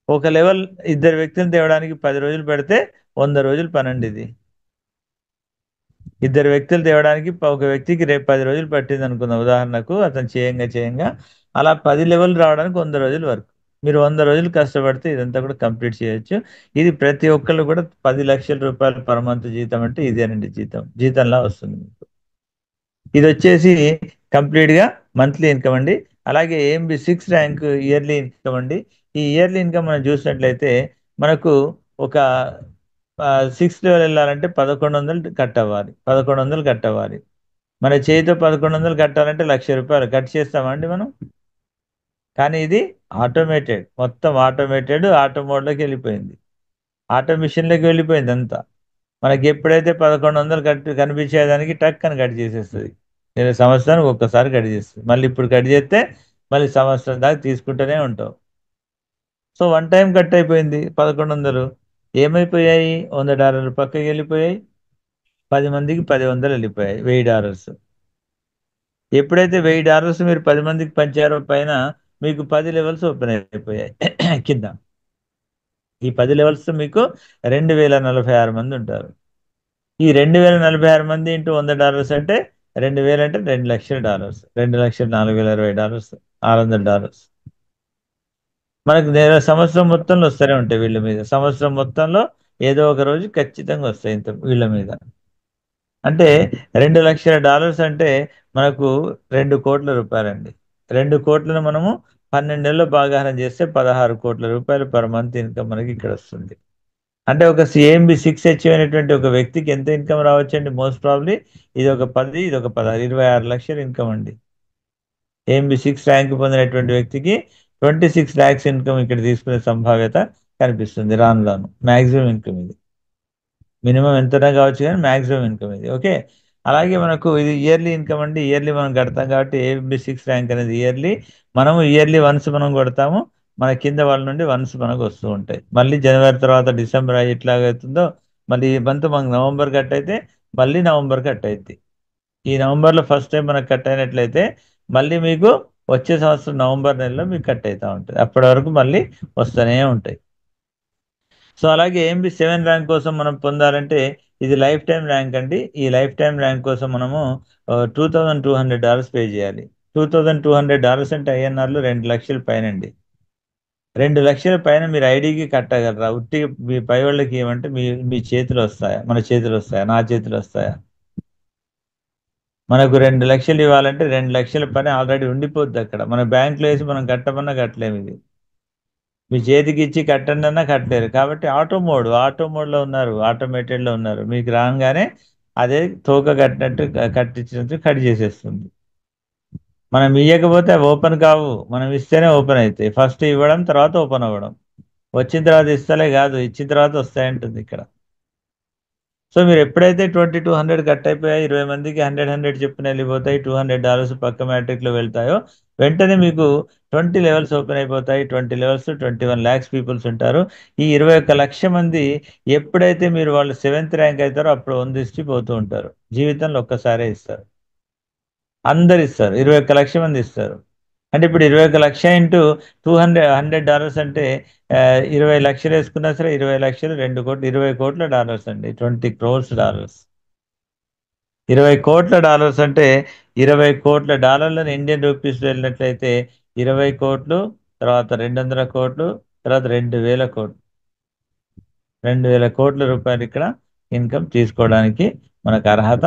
Speaker 2: ఒక లెవెల్ ఇద్దరు వ్యక్తులను తేవడానికి 10 రోజులు పెడితే 100 రోజులు పనండి ఇది. ఇద్దరు వ్యక్తులు తేవడానికి ఒక వ్యక్తికి రేపు 10 రోజులు పట్టింది అనుకుందాం ఉదాహరణకు అతను చేయంగా అలా 10 లెవెల్ రావడానికి 100 రోజుల వరకు. మీరు 100 రోజులు కష్టపడితే ఇదంతా కూడా కంప్లీట్ చేయొచ్చు. ఇది ప్రతి ఒక్కళ్ళు కూడా ₹10,00,000 పర్ మంత్ జీతం అంటే ఇదేనండి జీతంలా వస్తుంది మీకు. ఇది వచ్చేసి కంప్లీట్‌గా మంత్లీ ఇన్కమ్ అండి. అలాగే ఏఎంబీ 6 ర్యాంక్ ఇయర్లీ ఇన్కమ్ అండి. ఈ ఇయర్లీ ఇన్కమ్ మనం చూసినట్లయితే మనకు ఒక 6 లెవెల్ వెళ్ళాలంటే 1100 కట్ అవ్వాలి. 1100 కట్ అవ్వాలి. మన చేతితో 1100 కట్టాలంటే ₹1,00,000 కట్ చేస్తామా అండి మనం? కానీ ఇది ఆటోమేటెడ్. మొత్తం ఆటోమేటెడ్ ఆటో మోడ్‌లోకి వెళ్ళిపోయింది. ఆటో మిషన్‌లోకి వెళ్ళిపోయింది అంతా. మనకి ఎప్పుడైతే 1100 కనిపించేదానికి టక్కని కట్ చేసేస్తది. సంవత్సరానికి ఒక్కసారి కట్ చేస్తది. మళ్ళీ ఇప్పుడు కట్ చేస్తే మళ్ళీ సంవత్సరం దాకా తీసుకుంటూనే ఉంటాం. సో, వన్ టైమ్ కట్ అయిపోయింది 1100 ఏమైపోయాయి? $100 పక్కకి వెళ్ళిపోయాయి. 10 మందికి 10 వెళ్ళిపోయాయి. $1000 ఎప్పుడైతే $1000 మీరు 10 మందికి పంచారో పైన మీకు 10 లెవెల్స్ ఓపెన్ అయిపోయాయి కింద. ఈ 10 లెవెల్స్ మీకు 2046 మంది ఉంటారు. ఈ 2046 మంది ఇంటూ $100 అంటే 2000 అంటే $2,00,000 $2,04,020 $600 మనకు సంవత్సరం మొత్తంలో వస్తూనే ఉంటాయి వీళ్ళ మీద. సంవత్సరం మొత్తంలో ఏదో ఒక రోజు ఖచ్చితంగా వస్తాయి ఇంత వీళ్ళ మీద. అంటే $2,00,000 అంటే మనకు ₹2,00,00,000 అండి. 2,00,00,000ను మనము 12 నెలల్లో భాగాహారం చేస్తే ₹16,00,00,000 పర్ మంత్ ఇన్కమ్ మనకి ఇక్కడ వస్తుంది. అంటే ఒక ఏఎంబీ 6 అచీవ్ అయినటువంటి ఒక వ్యక్తికి ఎంత ఇన్కమ్ రావచ్చండి? మోస్ట్ ప్రాబబ్లీ ఇదొక 10, ఇదొక 16, 26,00,000 ఇన్కమ్ అండి. ఏఎంబీ 6 ర్యాంక్ పొందినటువంటి వ్యక్తికి 26 లాక్స్ ఇన్కమ్ ఇక్కడ తీసుకునే సంభావ్యత కనిపిస్తుంది రాను రాను. మాక్సిమం ఇన్కమ్ ఇది. మినిమం ఎంతైనా కావచ్చు కానీ మాక్సిమం ఇన్కమ్ ఇది. ఓకే. అలాగే మనకు ఇది ఇయర్లీ ఇన్కమ్ అండి. ఇయర్లీ మనం కడతాం కాబట్టి ఏఎంబీ 6 ర్యాంక్ అనేది ఇయర్లీ. మనము ఇయర్లీ వన్స్ మనం కొడతాము. మన కింద వాళ్ళ నుండి వన్స్ మనకు వస్తూ ఉంటాయి. మళ్ళీ జనవరి తర్వాత డిసెంబర్ ఎట్లాగవుతుందో మళ్ళీ ఈ మంత్ మనకు నవంబర్ కట్ అయితే మళ్ళీ నవంబర్ కట్ అయిద్ది. ఈ నవంబర్‌లో ఫస్ట్ టైం మనకు కట్ అయినట్లయితే మళ్ళీ మీకు వచ్చే సంవత్సరం నవంబర్ నెలలో మీకు కట్ అయితా ఉంటది. అప్పటి వరకు మళ్ళీ వస్తూనే ఉంటాయి. సో, అలాగే ఏఎంబీ 7 ర్యాంక్ కోసం మనం పొందాలంటే ఇది లైఫ్ టైమ్ ర్యాంక్ అండి. ఈ లైఫ్ టైమ్ ర్యాంక్ కోసం మనము $2,200 పే చేయాలి. $2,200 అంటే ఐఎన్ఆర్‌లో 2,00,000 పైనండి. 2,00,000 పైన మీరు ఐడీకి కట్టగలరా? ఉట్టిగా మీ పై వాళ్ళకి ఇయ్యమంటే మీ మీ చేతిలో వస్తాయా? మన చేతిలో వస్తాయా? నా చేతిలో వస్తాయా? మనకు 2,00,000 ఇవ్వాలంటే 2,00,000 పని ఆల్రెడీ ఉండిపోద్దక్కడ. మన బ్యాంక్‌లో ఏసి మనం కట్టమన్నా కట్టలేము ఇది. మీ చేతికిచ్చి కట్టండన్నా కట్టలేరు. కాబట్టి ఆటో మోడ్‌లో ఉన్నారు. ఆటోమేటెడ్‌లో ఉన్నారు. మీకు రాంగానే అదే తోక కట్టినట్టు కట్టించినట్టు కట్ చేసేస్తుంది. మనం ఇయ్యకపోతే అవి ఓపెన్ కావు. మనం ఇస్తేనే ఓపెన్ అయితాయి. ఫస్ట్ ఇవ్వడం, తర్వాత ఓపెన్ అవ్వడం. వచ్చిన తర్వాత ఇస్తలే కాదు, ఇచ్చిన తర్వాత వస్తాయంటుంది ఇక్కడ. సో మీరు ఎప్పుడైతే 2200 కట్ అయిపోయాయి, 20 మందికి 100 చెప్పున వెళ్ళిపోతాయి, $200 పక్క మ్యాట్రిక్లో వెళ్తాయో వెంటనే మీకు 20 లెవెల్స్ ఓపెన్ అయిపోతాయి. 20 లెవెల్స్ 21 lakhs పీపుల్స్ ఉంటారు. ఈ 21 లక్ష మంది ఎప్పుడైతే మీరు వాళ్ళు 7th ర్యాంక్ అవుతారో అప్పుడు వందిచ్చి పోతూ ఉంటారు. జీవితంలో ఒక్కసారే ఇస్తారు, అందరు ఇస్తారు, 21 లక్ష మంది ఇస్తారు. అంటే ఇప్పుడు 21 లక్ష ఇంటూ $100 అంటే 20 లక్షలు వేసుకున్నా సరే 20 లక్షలు 2 కోట్లు, 20 కోట్ల డాలర్స్ అండి, $20 crores. 20 కోట్ల డాలర్స్ అంటే 20 కోట్ల డాలర్లను ఇండియన్ రూపీస్ వెళ్ళినట్లయితే 20 కోట్లు, తర్వాత 200 కోట్లు, తర్వాత 2000 కోట్లు, 2000 కోట్ల రూపాయలు ఇక్కడ ఇన్కమ్ తీసుకోవడానికి మనకు అర్హత.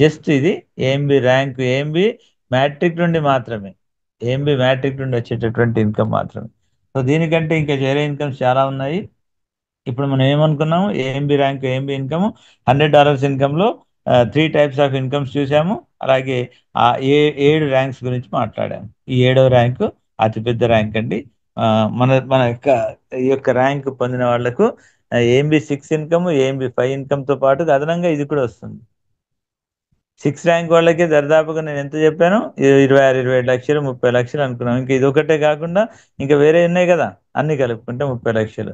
Speaker 2: జస్ట్ ఇది ఏఎంబి ర్యాంక్, ఏఎంబి మ్యాట్రిక్ నుండి మాత్రమే, ఏఎంబి మ్యాట్రిక్ నుండి వచ్చేటటువంటి ఇన్కమ్ మాత్రమే. సో దీనికంటే ఇంకా వేరే ఇన్కమ్స్ చాలా ఉన్నాయి. ఇప్పుడు మనం ఏమనుకున్నాము, ఏఎంబి ర్యాంక్, ఏఎంబి ఇన్కమ్, $100 ఇన్కమ్లో 3 types ఆఫ్ ఇన్కమ్స్ చూసాము. అలాగే ఆ 7 ర్యాంక్స్ గురించి మాట్లాడాము. ఈ 7వ ర్యాంకు అతిపెద్ద ర్యాంక్ అండి. ఆ, మన మన యొక్క ఈ యొక్క ర్యాంక్ పొందిన వాళ్లకు ఏఎంబి 6 ఇన్కమ్, ఏఎంబి 5 ఇన్కమ్తో పాటు అదనంగా ఇది కూడా వస్తుంది. 6 ర్యాంక్ వాళ్ళకి దరిదాపుగా నేను ఎంత చెప్పాను, 26, 27 లక్షలు, 30 లక్షలు అనుకున్నాం. ఇంకా ఇది ఒకటే కాకుండా ఇంకా వేరే ఉన్నాయి కదా, అన్ని కలుపుకుంటే 30 లక్షలు.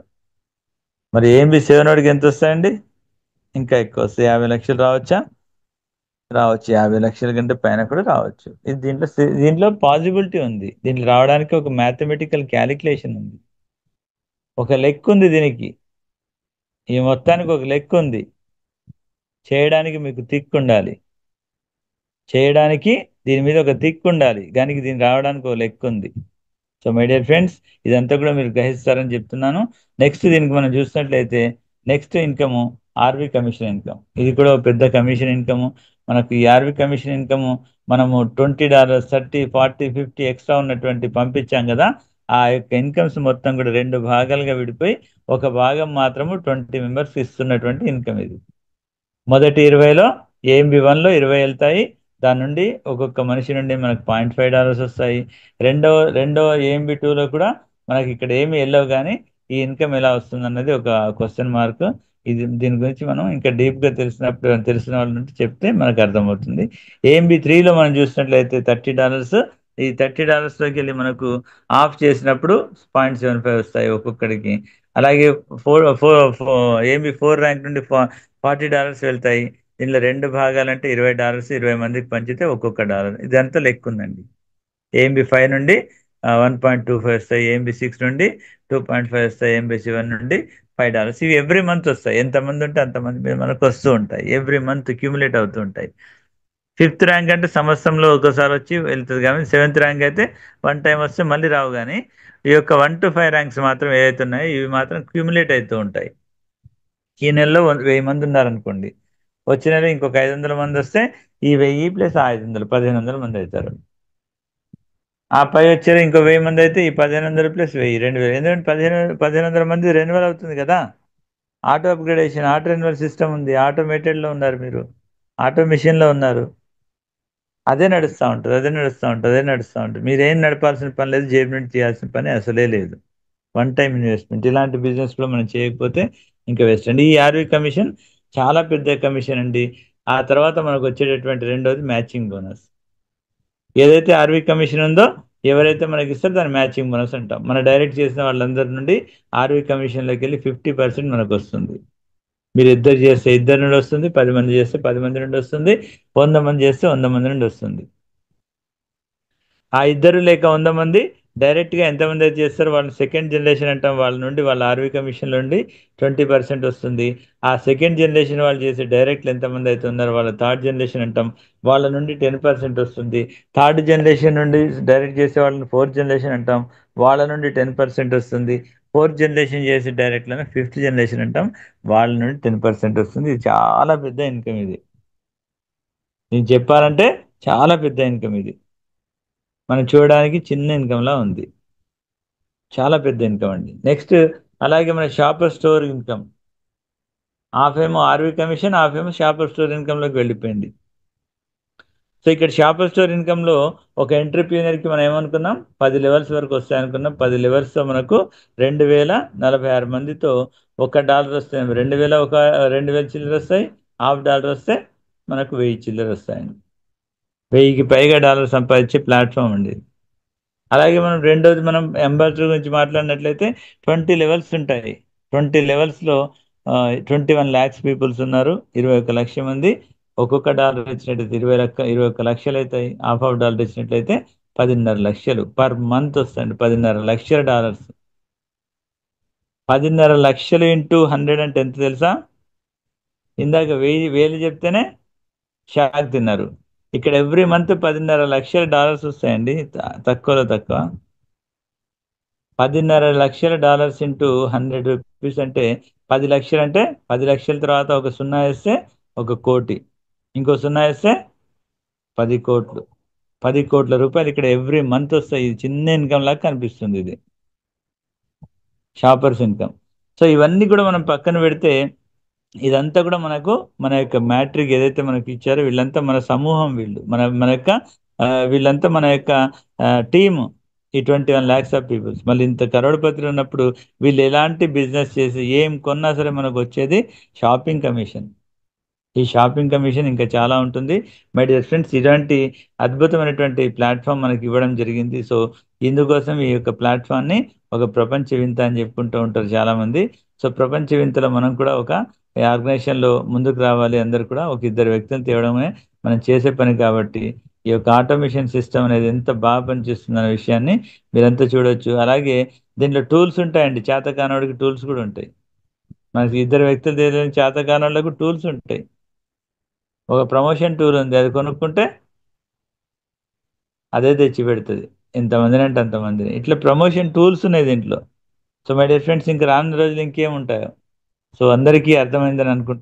Speaker 2: మరి ఏఎంబి 7 వాడికి ఎంత వస్తాయండి? ఇంకా ఎక్కువ వస్తాయి. 50 లక్షలు రావచ్చా? రావచ్చు. 50 లక్షల కంటే పైన కూడా రావచ్చు. ఇది దీంట్లో పాసిబిలిటీ ఉంది. దీంట్లో రావడానికి ఒక మ్యాథమెటికల్ క్యాలిక్యులేషన్ ఉంది, ఒక లెక్క ఉంది దీనికి. ఈ మొత్తానికి ఒక లెక్క ఉంది. చేయడానికి మీకు దిక్కు ఉండాలి, చేయడానికి దీని మీద ఒక దిక్కు ఉండాలి, దానికి దీని రావడానికి ఒక లెక్క ఉంది. సో మై డియర్ ఫ్రెండ్స్, ఇదంతా కూడా మీరు గ్రహిస్తారని చెప్తున్నాను. నెక్స్ట్ దీనికి మనం చూసినట్లయితే next income RV commission income. ఇది కూడా ఒక పెద్ద కమిషన్ ఇన్కమ్. మనకు ఈ ఆర్వి కమిషన్ ఇన్కమ్ మనము $20, 30, 40, 50 ఎక్స్ట్రా ఉన్నటువంటి పంపించాం కదా, ఆ యొక్క ఇన్కమ్స్ మొత్తం కూడా 2 భాగాలుగా విడిపోయి ఒక భాగం మాత్రము 20 మెంబర్స్ ఇస్తున్నటువంటి ఇన్కమ్ ఇది. మొదటి 20లో ఏఎంబి 1లో 20 వెళ్తాయి. దాని నుండి ఒక్కొక్క మనిషి నుండి మనకు $0.5 వస్తాయి. రెండవ ఏఎంబి 2లో కూడా మనకి ఇక్కడ ఏమి వెళ్ళవు, కానీ ఈ ఇన్కమ్ ఎలా వస్తుంది అన్నది ఒక క్వశ్చన్ మార్క్. దీని గురించి మనం ఇంకా డీప్గా తెలిసిన వాళ్ళ నుండి చెప్తే మనకు అర్థమవుతుంది. ఏఎంబి 3లో మనం చూసినట్లయితే $30, ఈ $30లోకి వెళ్ళి మనకు ఆఫ్ చేసినప్పుడు 0.75 వస్తాయి ఒక్కొక్కడికి. అలాగే ఏఎంబి 4 ర్యాంక్ నుండి $40 వెళ్తాయి. దీనిలో 2 భాగాలంటే $20, 20 మందికి పంచితే ఒక్కొక్క డాలర్. ఇదంతా లెక్క ఉందండి. ఏఎంబి 5 నుండి 1.25 వస్తాయి, ఏఎంబి 6 నుండి 2.5 వస్తాయి, ఏఎంబి 7 నుండి $5. ఇవి ఎవ్రీ మంత్ వస్తాయి. ఎంతమంది ఉంటే అంతమంది మీద మనకు వస్తూ ఉంటాయి, ఎవ్రీ మంత్ క్యూములేట్ అవుతూ ఉంటాయి. 5th ర్యాంక్ అంటే సంవత్సరంలో ఒకసారి వచ్చి వెళ్తుంది, కానీ 7th ర్యాంక్ అయితే 1 టైం వస్తే మళ్ళీ రావు. కానీ ఈ యొక్క 1 to 5 ర్యాంక్స్ మాత్రం ఏవైతే ఉన్నాయో ఇవి మాత్రం క్యూములేట్ అవుతూ ఉంటాయి. ఈ నెలలో 1000 మంది ఉన్నారనుకోండి, వచ్చే నెల ఇంకొక 500 మంది వస్తే ఈ 1000 ప్లస్ 500 1500 మంది అవుతారు. ఆ పై వచ్చారు ఇంకో 1000 మంది అయితే ఈ 1500 ప్లస్ 1000 2000. ఎందుకంటే 1500 మంది రెన్యువల్ అవుతుంది కదా. Auto upgradation, auto renewal system ఉంది, ఆటోమేటెడ్లో ఉన్నారు, మీరు ఆటో మిషన్లో ఉన్నారు. అదే నడుస్తూ ఉంటుంది, అదే నడుస్తూ ఉంటుంది, అదే నడుస్తూ ఉంటుంది. మీరు ఏం నడపాల్సిన పని లేదు, జేబు నుండి చేయాల్సిన పని అసలే లేదు. 1 టైం ఇన్వెస్ట్మెంట్. ఇలాంటి బిజినెస్లో మనం చేయకపోతే ఇంకా వేస్ట్ అండి. ఈ ఆర్వీ కమిషన్ చాలా పెద్ద కమిషన్ అండి. ఆ తర్వాత మనకు వచ్చేటటువంటి రెండోది మ్యాచింగ్ బోనస్. ఏదైతే ఆర్వీ కమిషన్ ఉందో ఎవరైతే మనకి ఇస్తారో దాన్ని మ్యాచింగ్ బోనస్ అంటాం. మన డైరెక్ట్ చేసిన వాళ్ళందరి నుండి ఆర్వీ కమిషన్లోకి వెళ్ళి 50% మనకు వస్తుంది. మీరు ఇద్దరు చేస్తే ఇద్దరు నుండి వస్తుంది, 10 మంది చేస్తే 10 మంది నుండి వస్తుంది, 100 మంది చేస్తే 100 మంది నుండి వస్తుంది. ఆ ఇద్దరు లేక 100 మంది డైరెక్ట్గా ఎంతమంది అయితే చేస్తారో వాళ్ళు సెకండ్ జనరేషన్ అంటాం. వాళ్ళ నుండి వాళ్ళ ఆర్వీ కమిషన్ నుండి 20% వస్తుంది. ఆ సెకండ్ జనరేషన్ వాళ్ళు చేసే డైరెక్ట్లు ఎంతమంది అయితే ఉన్నారో వాళ్ళ థర్డ్ జనరేషన్ అంటాం, వాళ్ళ నుండి 10% వస్తుంది. థర్డ్ జనరేషన్ నుండి డైరెక్ట్ చేసే వాళ్ళని ఫోర్త్ జనరేషన్ అంటాం, వాళ్ళ నుండి 10% వస్తుంది. ఫోర్త్ జనరేషన్ చేసే డైరెక్ట్లను ఫిఫ్త్ జనరేషన్ అంటాం, వాళ్ళ నుండి 10% వస్తుంది. ఇది చాలా పెద్ద ఇన్కమ్. ఇది నేను చెప్పాలంటే చాలా పెద్ద ఇన్కమ్. ఇది మనం చూడడానికి చిన్న ఇన్కమ్లా ఉంది, చాలా పెద్ద ఇన్కమ్ అండి. నెక్స్ట్ అలాగే మన షాపర్ స్టోర్ ఇన్కమ్. హాఫ్ ఏమో ఆర్వీ కమిషన్, హాఫ్ ఏమో షాపర్ స్టోర్ ఇన్కమ్లోకి వెళ్ళిపోయింది. సో ఇక్కడ షాపర్ స్టోర్ ఇన్కమ్లో ఒక ఎంటర్ప్రీనర్కి మనం ఏమనుకున్నాం, 10 లెవెల్స్ వరకు వస్తాయి అనుకున్నాం. 10 లెవెల్స్తో మనకు 2046 మందితో $1 వస్తాయి. 2000 ఒక 2000 చిల్లర వస్తాయి, $50 వస్తే మనకు 1000 చిల్లర వస్తాయండి. 1000కి పైగా డాలర్ సంపాదించే ప్లాట్ఫామ్ అండి ఇది. అలాగే మనం రెండోది మనం అంబాసిడర్ గురించి మాట్లాడినట్లయితే 20 లెవెల్స్ ఉంటాయి. 20 లెవెల్స్లో 21 ల్యాక్స్ పీపుల్స్ ఉన్నారు. 21 లక్షల మంది. ఒక్కొక్క డాలర్ ఇచ్చినట్లయితే 21 లక్షలు అవుతాయి. హాఫ్ డాలర్ ఇచ్చినట్లయితే 10.5 లక్షలు పర్ మంత్ వస్తాయండి. 10.5 లక్షల డాలర్స్. 10.5 లక్షలు ఇంటూ 100 అంటే ఎంత తెలుసా? ఇందాక 1000 చెప్తేనే షాక్ తిన్నారు. ఇక్కడ ఎవ్రీ మంత్ 10.5 లక్షల డాలర్స్ వస్తాయండి. తక్కువలో తక్కువ 10.5 లక్షల డాలర్స్ ఇంటూ 100 రూపీస్ అంటే 10 లక్షలు. అంటే 10 లక్షల తర్వాత ఒక సున్నా వేస్తే 1 కోటి, ఇంకో సున్నా వేస్తే 10 కోట్లు. 10 కోట్ల రూపాయలు ఇక్కడ ఎవ్రీ మంత్ వస్తాయి. ఇది చిన్న ఇన్కమ్ లాగా కనిపిస్తుంది, ఇది షాపర్స్ ఇన్కమ్. సో ఇవన్నీ కూడా మనం పక్కన పెడితే ఇదంతా కూడా మనకు మన యొక్క మ్యాట్రిక్ ఏదైతే మనకి ఇచ్చారో వీళ్ళంతా మన సమూహం, వీళ్ళు మన యొక్క వీళ్ళంతా మన యొక్క టీమ్. ఈ 21 ల్యాక్స్ ఆఫ్ పీపుల్స్. మళ్ళీ ఇంత కరోడ్పతిలో ఉన్నప్పుడు వీళ్ళు ఎలాంటి బిజినెస్ చేసి ఏం కొన్నా సరే మనకు వచ్చేది షాపింగ్ కమిషన్. ఈ షాపింగ్ కమిషన్ ఇంకా చాలా ఉంటుంది. మై డియర్ ఫ్రెండ్స్, ఇలాంటి అద్భుతమైనటువంటి ప్లాట్ఫామ్ మనకి ఇవ్వడం జరిగింది. సో ఇందుకోసం ఈ యొక్క ప్లాట్ఫామ్ని ఒక ప్రపంచ వింత అని చెప్పుకుంటూ ఉంటారు చాలామంది. సో ప్రపంచ వింతలో మనం కూడా ఒక ఆర్గనైజేషన్లో ముందుకు రావాలి. అందరు కూడా ఒక ఇద్దరు వ్యక్తులు తేవడమే మనం చేసే పని. కాబట్టి ఈ యొక్క ఆటోమేషన్ సిస్టమ్ అనేది ఎంత బాగా పనిచేస్తుంది అనే విషయాన్ని మీరంతా చూడొచ్చు. అలాగే దీంట్లో టూల్స్ ఉంటాయండి. చేతకానోడికి టూల్స్ కూడా ఉంటాయి. మనకి ఇద్దరు వ్యక్తులు తెలియని చేతకానోళ్ళకు టూల్స్ ఉంటాయి. ఒక ప్రమోషన్ టూల్ ఉంది, అది కొనుక్కుంటే అదే తెచ్చి పెడుతుంది. ఎంతమందిని అంటే అంతమందిని. ఇట్లా ప్రమోషన్ టూల్స్ ఉన్నాయి దీంట్లో. సో మై డియర్ ఫ్రెండ్స్, ఇంకా రానున్న రోజులు ఇంకేముంటాయో. సో అందరికీ అర్థమైందని అనుకుంటున్నాను.